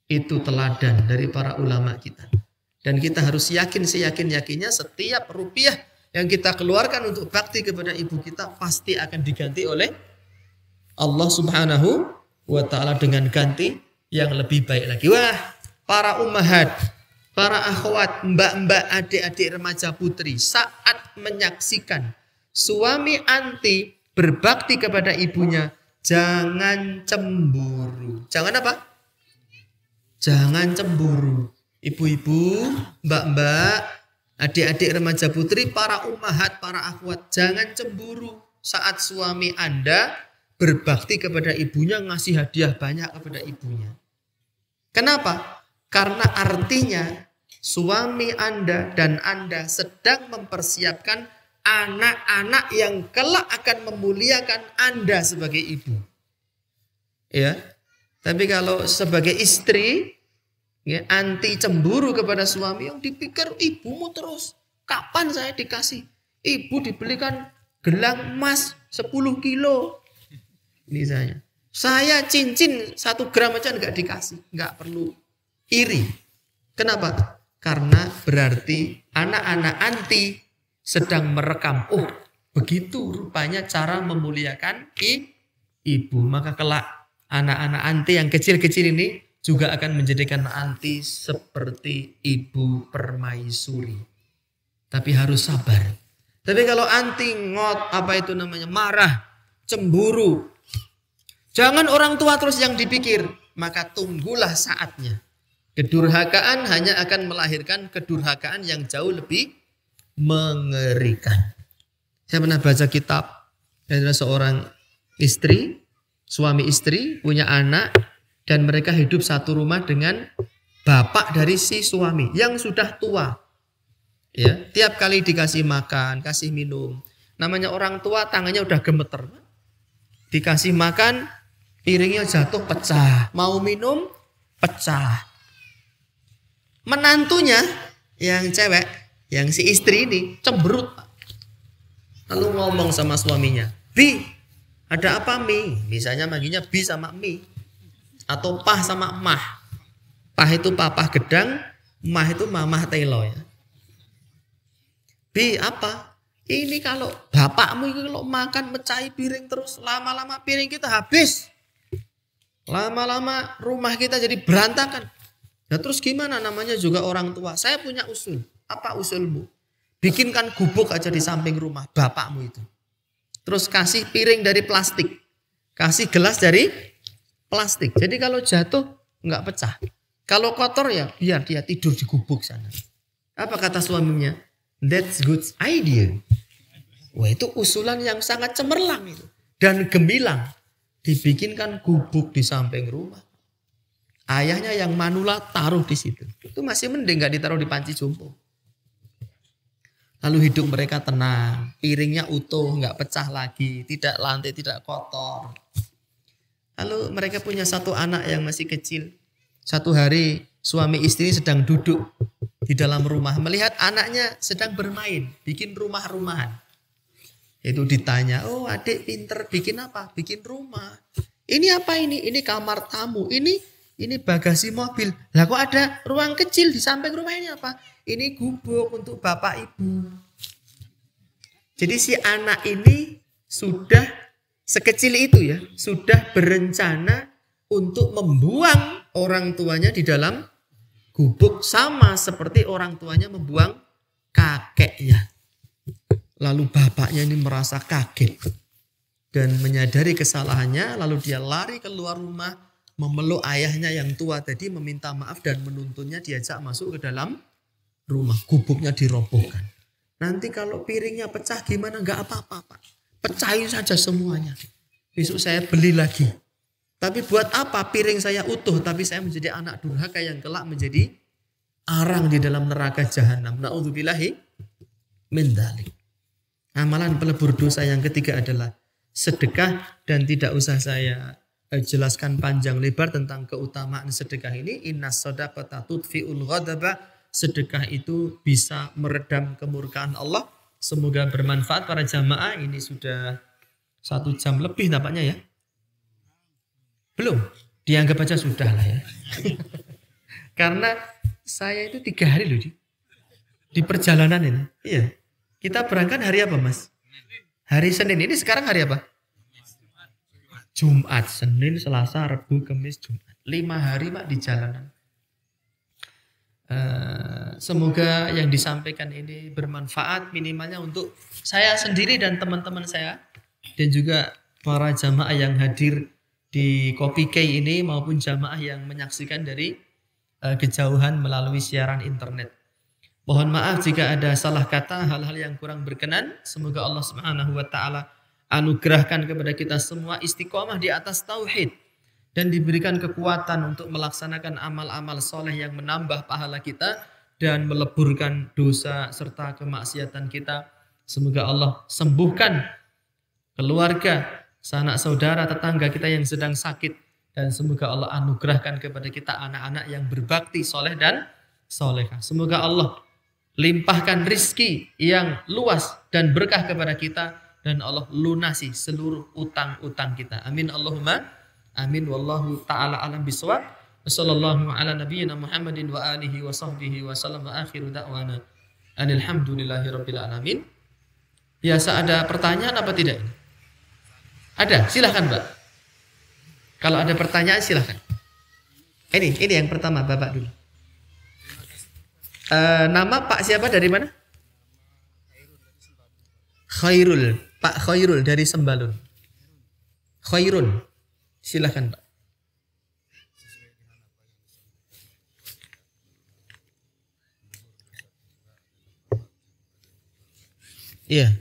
Itu teladan dari para ulama kita. Dan kita harus yakin seyakin-yakinnya setiap rupiah yang kita keluarkan untuk bakti kepada ibu kita pasti akan diganti oleh Allah Subhanahu wa ta'ala dengan ganti yang lebih baik lagi. Wah, para ummahat, para akhwat, mbak-mbak, adik-adik remaja putri, saat menyaksikan suami anti berbakti kepada ibunya, jangan cemburu. Jangan apa? Jangan cemburu. Ibu-ibu, mbak-mbak, adik-adik remaja putri, para ummahat, para akhwat, jangan cemburu saat suami Anda berbakti kepada ibunya, ngasih hadiah banyak kepada ibunya. Kenapa? Karena artinya suami Anda dan Anda sedang mempersiapkan anak-anak yang kelak akan memuliakan Anda sebagai ibu. Ya. Tapi kalau sebagai istri, ya, anti cemburu kepada suami, yang dipikir ibumu terus. Kapan saya dikasih? Ibu dibelikan gelang emas 10 kilo. Misalnya, saya cincin 1 gram aja nggak dikasih, nggak perlu iri. Kenapa? Karena berarti anak-anak anti sedang merekam. Oh, begitu rupanya cara memuliakan ibu. Maka kelak anak-anak anti yang kecil-kecil ini juga akan menjadikan anti seperti ibu permaisuri. Tapi harus sabar. Tapi kalau anti marah, cemburu, jangan orang tua terus yang dipikir, maka tunggulah saatnya. Kedurhakaan hanya akan melahirkan kedurhakaan yang jauh lebih mengerikan. Saya pernah baca kitab dari seorang istri, suami istri, punya anak, dan mereka hidup satu rumah dengan bapak dari si suami yang sudah tua. Ya, tiap kali dikasih makan, kasih minum, namanya orang tua tangannya udah gemeter. Dikasih makan, piringnya jatuh pecah. Mau minum, pecah. Menantunya yang cewek, yang si istri ini cemberut. Lalu ngomong sama suaminya, Bi, ada apa Mi? Misalnya manggilnya Bi sama Mi. Atau Pah sama Mah. Pah itu papa gedang, Mah itu mamah telo ya. Bi, apa? Ini kalau bapakmu ini kalau makan mecahi piring terus lama-lama piring kita habis. Lama-lama rumah kita jadi berantakan. Nah terus gimana, namanya juga orang tua. Saya punya usul. Apa usulmu? Bikinkan gubuk aja di samping rumah bapakmu itu. Terus kasih piring dari plastik. Kasih gelas dari plastik. Jadi kalau jatuh nggak pecah. Kalau kotor ya biar dia tidur di gubuk sana. Apa kata suaminya? That's good idea. Wah itu usulan yang sangat cemerlang itu. Dan gemilang. Dibikinkan gubuk di samping rumah. Ayahnya yang manula taruh di situ. Itu masih mending gak ditaruh di panci jompo. Lalu hidup mereka tenang. Piringnya utuh, gak pecah lagi. Tidak lantai, tidak kotor. Lalu mereka punya satu anak yang masih kecil. Satu hari suami istri sedang duduk di dalam rumah. Melihat anaknya sedang bermain. Bikin rumah-rumahan. Itu ditanya, oh adik pinter bikin apa? Bikin rumah. Ini apa ini? Ini kamar tamu. Ini bagasi mobil. Lah kok ada ruang kecil di samping rumah ini apa? Ini gubuk untuk bapak ibu. Jadi si anak ini sudah sekecil itu ya. Sudah berencana untuk membuang orang tuanya di dalam gubuk. Sama seperti orang tuanya membuang kakeknya. Lalu bapaknya ini merasa kaget dan menyadari kesalahannya. Lalu dia lari keluar rumah, memeluk ayahnya yang tua tadi, meminta maaf dan menuntunnya diajak masuk ke dalam rumah. Gubuknya dirobohkan. Nanti kalau piringnya pecah gimana? Enggak apa-apa Pak. Pecahin saja semuanya. Besok saya beli lagi. Tapi buat apa piring saya utuh tapi saya menjadi anak durhaka yang kelak menjadi arang di dalam neraka jahanam. Na'udzubillahi min dzalik. Amalan pelebur dosa yang ketiga adalah sedekah, dan tidak usah saya jelaskan panjang lebar tentang keutamaan sedekah ini. Innas shadaqata tudfi'ul ghadaba. Sedekah itu bisa meredam kemurkaan Allah. Semoga bermanfaat para jamaah. Ini sudah 1 jam lebih nampaknya ya. Belum, dianggap aja sudah lah ya. Karena saya itu 3 hari loh di perjalanan ini. Iya. Kita berangkat hari apa Mas? Hari Senin. Ini sekarang hari apa? Jumat, Senin, Selasa, Rabu, Kamis, Jumat. 5 hari Pak di jalanan. Semoga yang disampaikan ini bermanfaat minimalnya untuk saya sendiri dan teman-teman saya. Dan juga para jamaah yang hadir di Kopi Kei ini maupun jamaah yang menyaksikan dari kejauhan melalui siaran internet. Mohon maaf jika ada salah kata, hal-hal yang kurang berkenan. Semoga Allah Subhanahu wa taala anugerahkan kepada kita semua istiqomah di atas tauhid dan diberikan kekuatan untuk melaksanakan amal-amal soleh yang menambah pahala kita dan meleburkan dosa serta kemaksiatan kita. Semoga Allah sembuhkan keluarga, sanak saudara, tetangga kita yang sedang sakit, dan semoga Allah anugerahkan kepada kita anak-anak yang berbakti, soleh dan solehah. Semoga Allah limpahkan rizki yang luas dan berkah kepada kita, dan Allah lunasi seluruh utang-utang kita. Amin Allahumma amin. Wallahu ta'ala alam bisawab. Wassallallahu ala nabiyyina Muhammadin wa alihi wa sahbihi wa sallam wa akhiru da'wana alhamdulillahi rabbil alamin. Biasa ada pertanyaan apa tidak? Ada? Silahkan Mbak. Kalau ada pertanyaan silahkan. Ini yang pertama Bapak dulu. Nama Pak siapa, dari mana? Khairul. Pak Khairul dari Sembalun. Khairun. Silahkan Pak. Iya.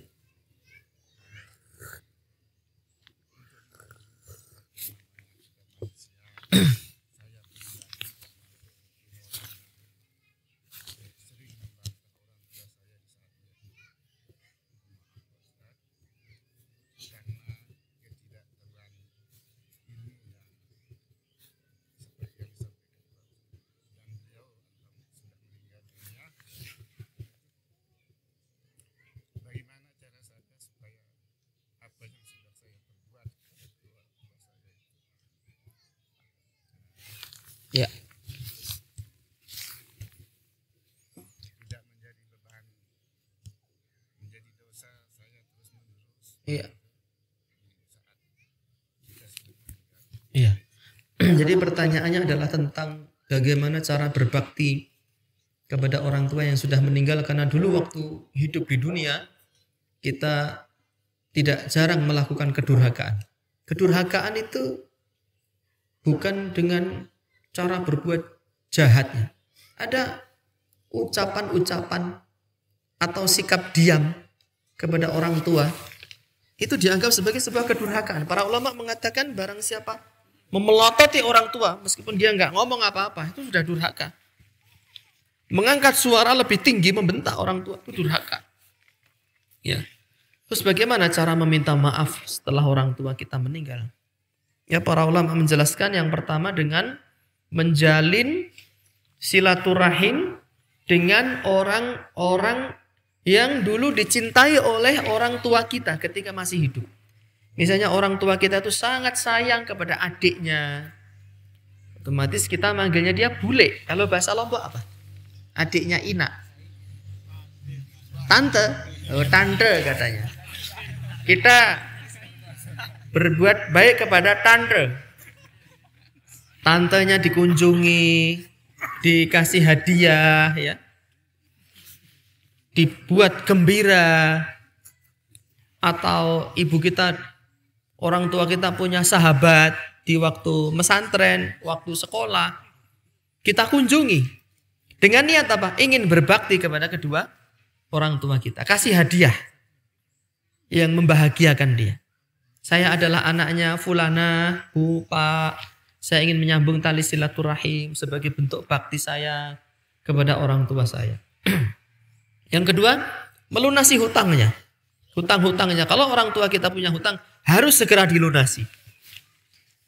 Ya. Tidak menjadi beban, menjadi dosa Iya. Iya. Jadi pertanyaannya adalah tentang bagaimana cara berbakti kepada orang tua yang sudah meninggal, karena dulu waktu hidup di dunia kita tidak jarang melakukan kedurhakaan. Kedurhakaan itu bukan dengan cara berbuat jahatnya. Ada ucapan-ucapan atau sikap diam kepada orang tua itu dianggap sebagai sebuah kedurhakaan. Para ulama mengatakan barang siapa memelototi orang tua meskipun dia nggak ngomong apa-apa, itu sudah durhaka. Mengangkat suara lebih tinggi membentak orang tua itu durhaka. Ya. Terus bagaimana cara meminta maaf setelah orang tua kita meninggal? Ya, para ulama menjelaskan yang pertama dengan menjalin silaturahim dengan orang-orang yang dulu dicintai oleh orang tua kita ketika masih hidup. Misalnya orang tua kita itu sangat sayang kepada adiknya. Otomatis kita manggilnya dia bule. Kalau bahasa Lombok apa? Adiknya Ina. Tante. Oh, tante katanya. Kita berbuat baik kepada tante. Tantenya dikunjungi, dikasih hadiah, ya. Dibuat gembira. Atau ibu kita, orang tua kita punya sahabat di waktu mesantren, waktu sekolah, kita kunjungi. Dengan niat apa? Ingin berbakti kepada kedua orang tua kita. Kasih hadiah yang membahagiakan dia. Saya adalah anaknya fulana, bu, pak. Saya ingin menyambung tali silaturahim sebagai bentuk bakti saya kepada orang tua saya. Yang kedua, melunasi hutangnya. Hutang-hutangnya. Kalau orang tua kita punya hutang, harus segera dilunasi.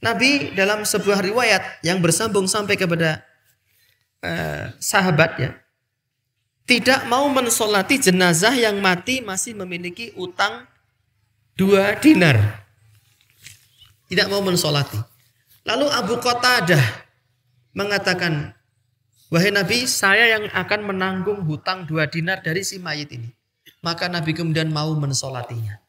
Nabi dalam sebuah riwayat yang bersambung sampai kepada sahabatnya, tidak mau mensolati jenazah yang mati masih memiliki utang 2 dinar. Tidak mau mensolati. Lalu Abu Qatadah mengatakan, wahai Nabi, saya yang akan menanggung hutang 2 dinar dari si mayit ini. Maka Nabi kemudian mau mensolatinya.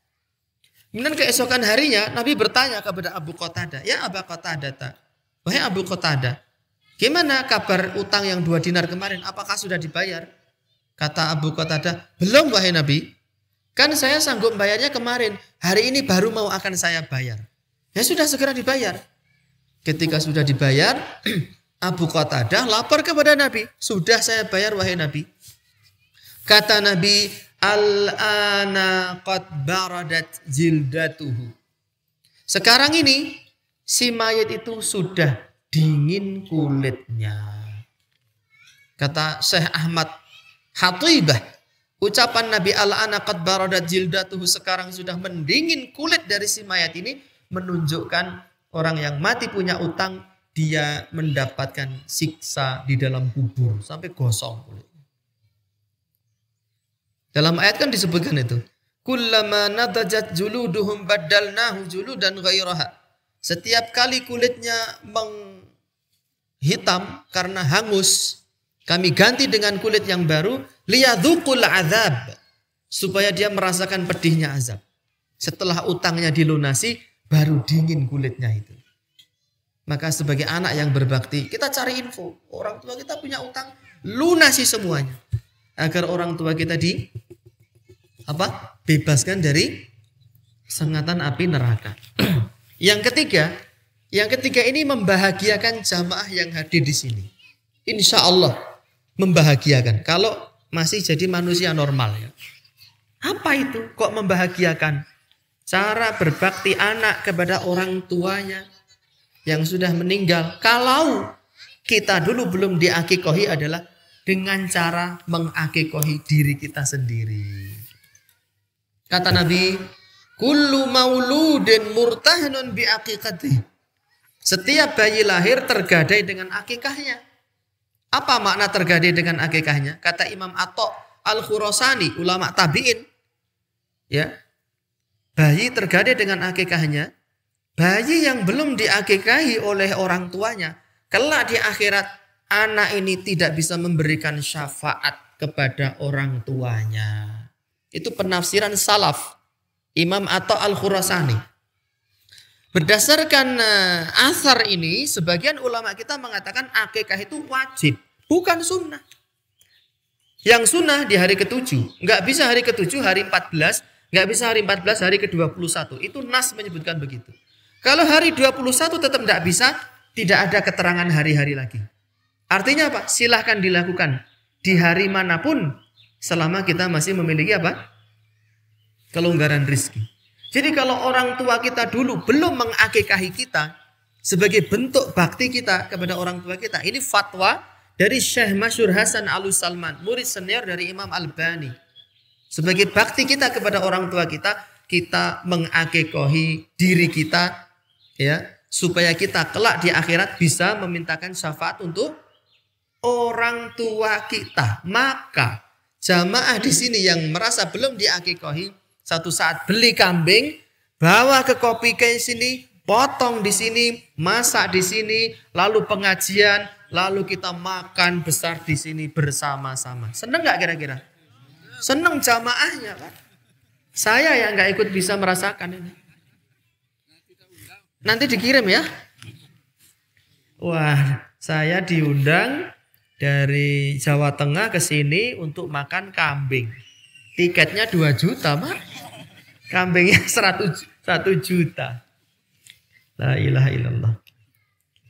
Kemudian keesokan harinya Nabi bertanya kepada Abu Qatadah, ya Abu Qatadah, wahai Abu Qatadah, gimana kabar utang yang 2 dinar kemarin? Apakah sudah dibayar? Kata Abu Qatadah, belum wahai Nabi. Kan saya sanggup bayarnya kemarin. Hari ini baru mau akan saya bayar. Ya sudah, segera dibayar. Ketika sudah dibayar, Abu Qatadah lapor kepada Nabi. Sudah saya bayar wahai Nabi. Kata Nabi, al-ana qad baradat jildatuhu. Sekarang ini si mayit itu sudah dingin kulitnya. Kata Syekh Ahmad Hatibah, ucapan Nabi al-ana qad baradat jildatuhu, sekarang sudah mendingin kulit dari si mayat ini, menunjukkan orang yang mati punya utang, dia mendapatkan siksa di dalam kubur sampai gosong kulit. Dalam ayat kan disebutkan itu, kullama nadajat juluduhum baddalnahu juludan ghairaha. Setiap kali kulitnya menghitam karena hangus, kami ganti dengan kulit yang baru, liyadzuqul azab, supaya dia merasakan pedihnya azab. Setelah utangnya dilunasi, baru dingin kulitnya itu. Maka sebagai anak yang berbakti, kita cari info. Orang tua kita punya utang, lunasi semuanya. Agar orang tua kita bebaskan dari sengatan api neraka. Yang ketiga ini membahagiakan jamaah yang hadir di sini. Insya Allah membahagiakan. Kalau masih jadi manusia normal ya. Apa itu? Kok membahagiakan? Cara berbakti anak kepada orang tuanya yang sudah meninggal. Kalau kita dulu belum diakikohi adalah dengan cara mengakikohi diri kita sendiri. Kata Nabi, kullu mauludin murtahanun biaqiqatih. Setiap bayi lahir tergadai dengan akikahnya. Apa makna tergadai dengan akikahnya? Kata Imam Atha Al-Khurasani, ulama tabi'in. Ya. Bayi tergadai dengan akikahnya. Bayi yang belum diakikahi oleh orang tuanya, kelak di akhirat anak ini tidak bisa memberikan syafaat kepada orang tuanya. Itu penafsiran salaf. Imam Atha Al-Khurasani. Berdasarkan asar ini, sebagian ulama kita mengatakan akikah itu wajib, bukan sunnah. Yang sunnah di hari ke-7. Nggak bisa hari ke-7, hari 14. Nggak bisa hari 14, hari ke-21. Itu nas menyebutkan begitu. Kalau hari 21 tetap nggak bisa, tidak ada keterangan hari-hari lagi. Artinya apa? Silahkan dilakukan di hari manapun selama kita masih memiliki apa? Kelonggaran rizki. Jadi kalau orang tua kita dulu belum mengakikahi kita sebagai bentuk bakti kita kepada orang tua kita. Ini fatwa dari Syekh Masyhur Hasan Al-Salman, murid senior dari Imam Al-Bani. Sebagai bakti kita kepada orang tua kita, kita mengakikahi diri kita, ya, supaya kita kelak di akhirat bisa memintakan syafaat untuk orang tua kita. Maka jamaah di sini yang merasa belum diakikahi, satu saat beli kambing, bawa ke kopi ke sini, potong di sini, masak di sini, lalu pengajian, lalu kita makan besar di sini bersama-sama. Seneng nggak kira-kira? Seneng jamaahnya, Pak. Saya yang nggak ikut bisa merasakan ini. Nanti dikirim ya. Wah, saya diundang dari Jawa Tengah ke sini untuk makan kambing. Tiketnya 2 juta, Pak. Kambingnya 1 juta. La ilaha illallah.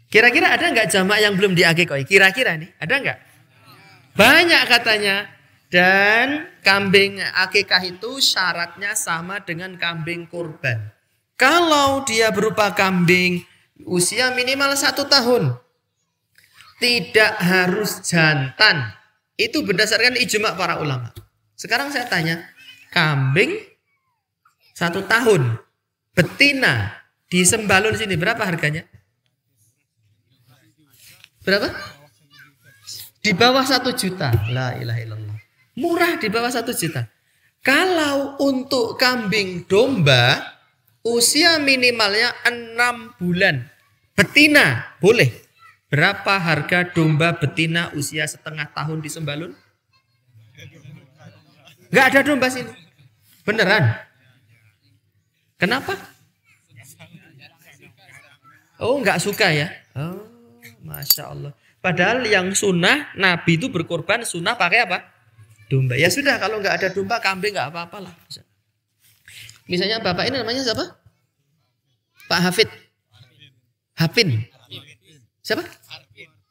Kira-kira ada nggak jamaah yang belum diakikoi? Kira-kira nih, ada nggak? Banyak katanya. Dan kambing akikah itu syaratnya sama dengan kambing kurban. Kalau dia berupa kambing usia minimal 1 tahun. Tidak harus jantan. Itu berdasarkan ijma para ulama. Sekarang saya tanya, kambing 1 tahun, betina di Sembalun sini berapa harganya? Berapa? Di bawah 1 juta. La ilaha illallah. Murah, di bawah 1 juta. Kalau untuk kambing domba, usia minimalnya 6 bulan. Betina, boleh. Berapa harga domba betina usia 1/2 tahun di Sembalun? Nggak ada domba sini. Beneran? Kenapa? Oh, nggak suka ya? Oh, Masya Allah. Padahal yang sunnah, Nabi itu berkorban sunnah pakai apa? Domba. Ya sudah, kalau nggak ada domba, kambing nggak apa-apa lah. Misalnya bapak ini namanya siapa? Pak Hafid. Hapin. Siapa?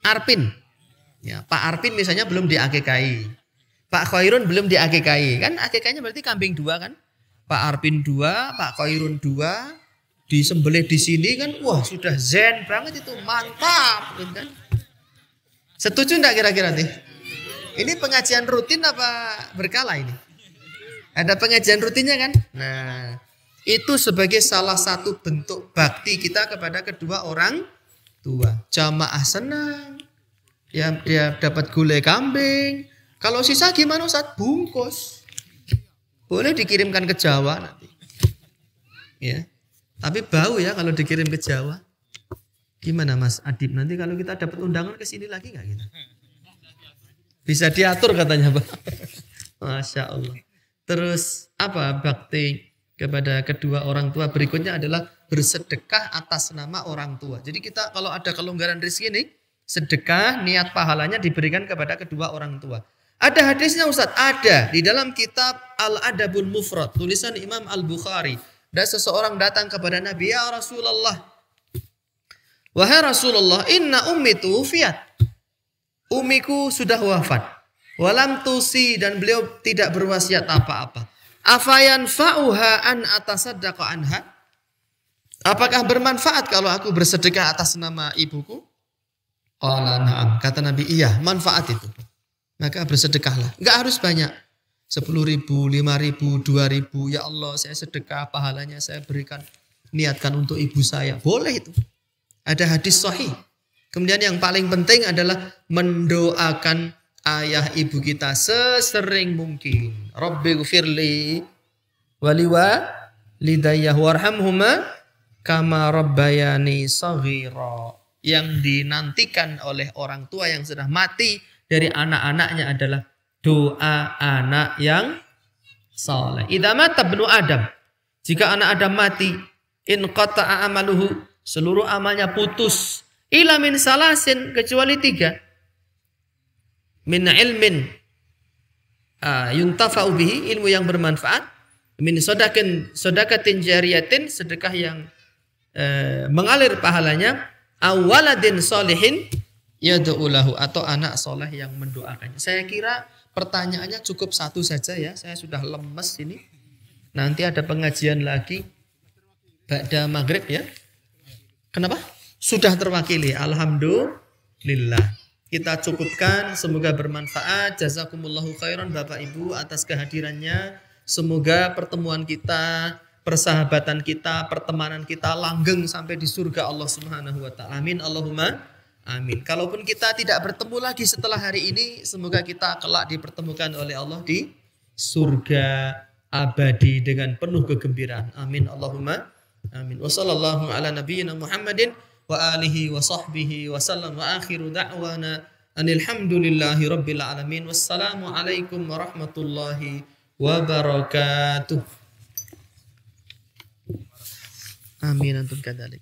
Arpin. Ya, Pak Arpin misalnya belum diakikahi. Pak Khairun belum diakikahi. Kan akikahnya berarti kambing 2 kan? Pak Arpin 2, Pak Khairun 2, disembelih di sini kan, wah sudah zen banget itu, mantap, gitu kan? Setuju enggak kira-kira nih? Ini pengajian rutin apa berkala ini? Ada pengajian rutinnya kan? Nah, itu sebagai salah satu bentuk bakti kita kepada kedua orang tua. Jamaah senang, ya dia dapat gulai kambing. Kalau sisa gimana Ustaz? Bungkus. Boleh dikirimkan ke Jawa nanti. Ya. Tapi bau ya kalau dikirim ke Jawa. Gimana Mas Adib? Nanti kalau kita dapat undangan ke sini lagi nggak kita? Bisa diatur katanya, Pak. Masya Allah. Terus apa bakti kepada kedua orang tua berikutnya adalah bersedekah atas nama orang tua. Jadi kita kalau ada kelonggaran rezeki ini, sedekah niat pahalanya diberikan kepada kedua orang tua. Ada hadisnya Ustaz? Ada. Di dalam kitab Al-Adabul Mufrad, tulisan Imam Al-Bukhari. Dan seseorang datang kepada Nabi, ya Rasulullah. Wahai Rasulullah, inna ummi tuwfiyat. Umiku sudah wafat. Walam tusi, dan beliau tidak berwasiat apa-apa. Afayan fa'uha an atasaddaqa anha. Apakah bermanfaat kalau aku bersedekah atas nama ibuku? Qala na'am. Kata Nabi, iya, manfaat itu. Maka bersedekahlah. Enggak harus banyak. 10.000, 5.000, 2.000. Ya Allah, saya sedekah, pahalanya saya berikan. Niatkan untuk ibu saya. Boleh itu. Ada hadis sahih. Kemudian yang paling penting adalah mendoakan ayah ibu kita sesering mungkin. Rabbi gfirli waliwa lidayah warhamhuma kama rabbayani saghira. Yang dinantikan oleh orang tua yang sudah mati dari anak-anaknya adalah doa anak yang saleh. Idza mata ibnu Adam, Jika anak Adam mati, in qata'a amaluhu, seluruh amalnya putus. Ila min salasin, kecuali 3. Min ilmin yuntafa'u bihi, ilmu yang bermanfaat. Min sodakatin jariyatin, sedekah yang mengalir pahalanya. Awaladin solihin yad'ulahu, atau anak soleh yang mendoakannya. Saya kira pertanyaannya cukup 1 saja ya. Saya sudah lemes ini. Nanti ada pengajian lagi ba'da maghrib ya. Kenapa? Sudah terwakili. Alhamdulillah. Kita cukupkan. Semoga bermanfaat. Jazakumullahu khairan Bapak Ibu atas kehadirannya. Semoga pertemuan kita, persahabatan kita, pertemanan kita langgeng sampai di surga Allah Subhanahu wa taala. Amin Allahumma amin. Kalaupun kita tidak bertemu lagi setelah hari ini, semoga kita kelak dipertemukan oleh Allah di surga abadi dengan penuh kegembiraan. Amin Allahumma amin. Wa sallallahu ala nabiyyina Muhammadin wa alihi wa sahbihi wa sallam, wa akhiru da'wana anil hamdulillahi rabbil alamin. Wassalamu alaikum warahmatullahi wabarakatuh. Amin antum kadzalik.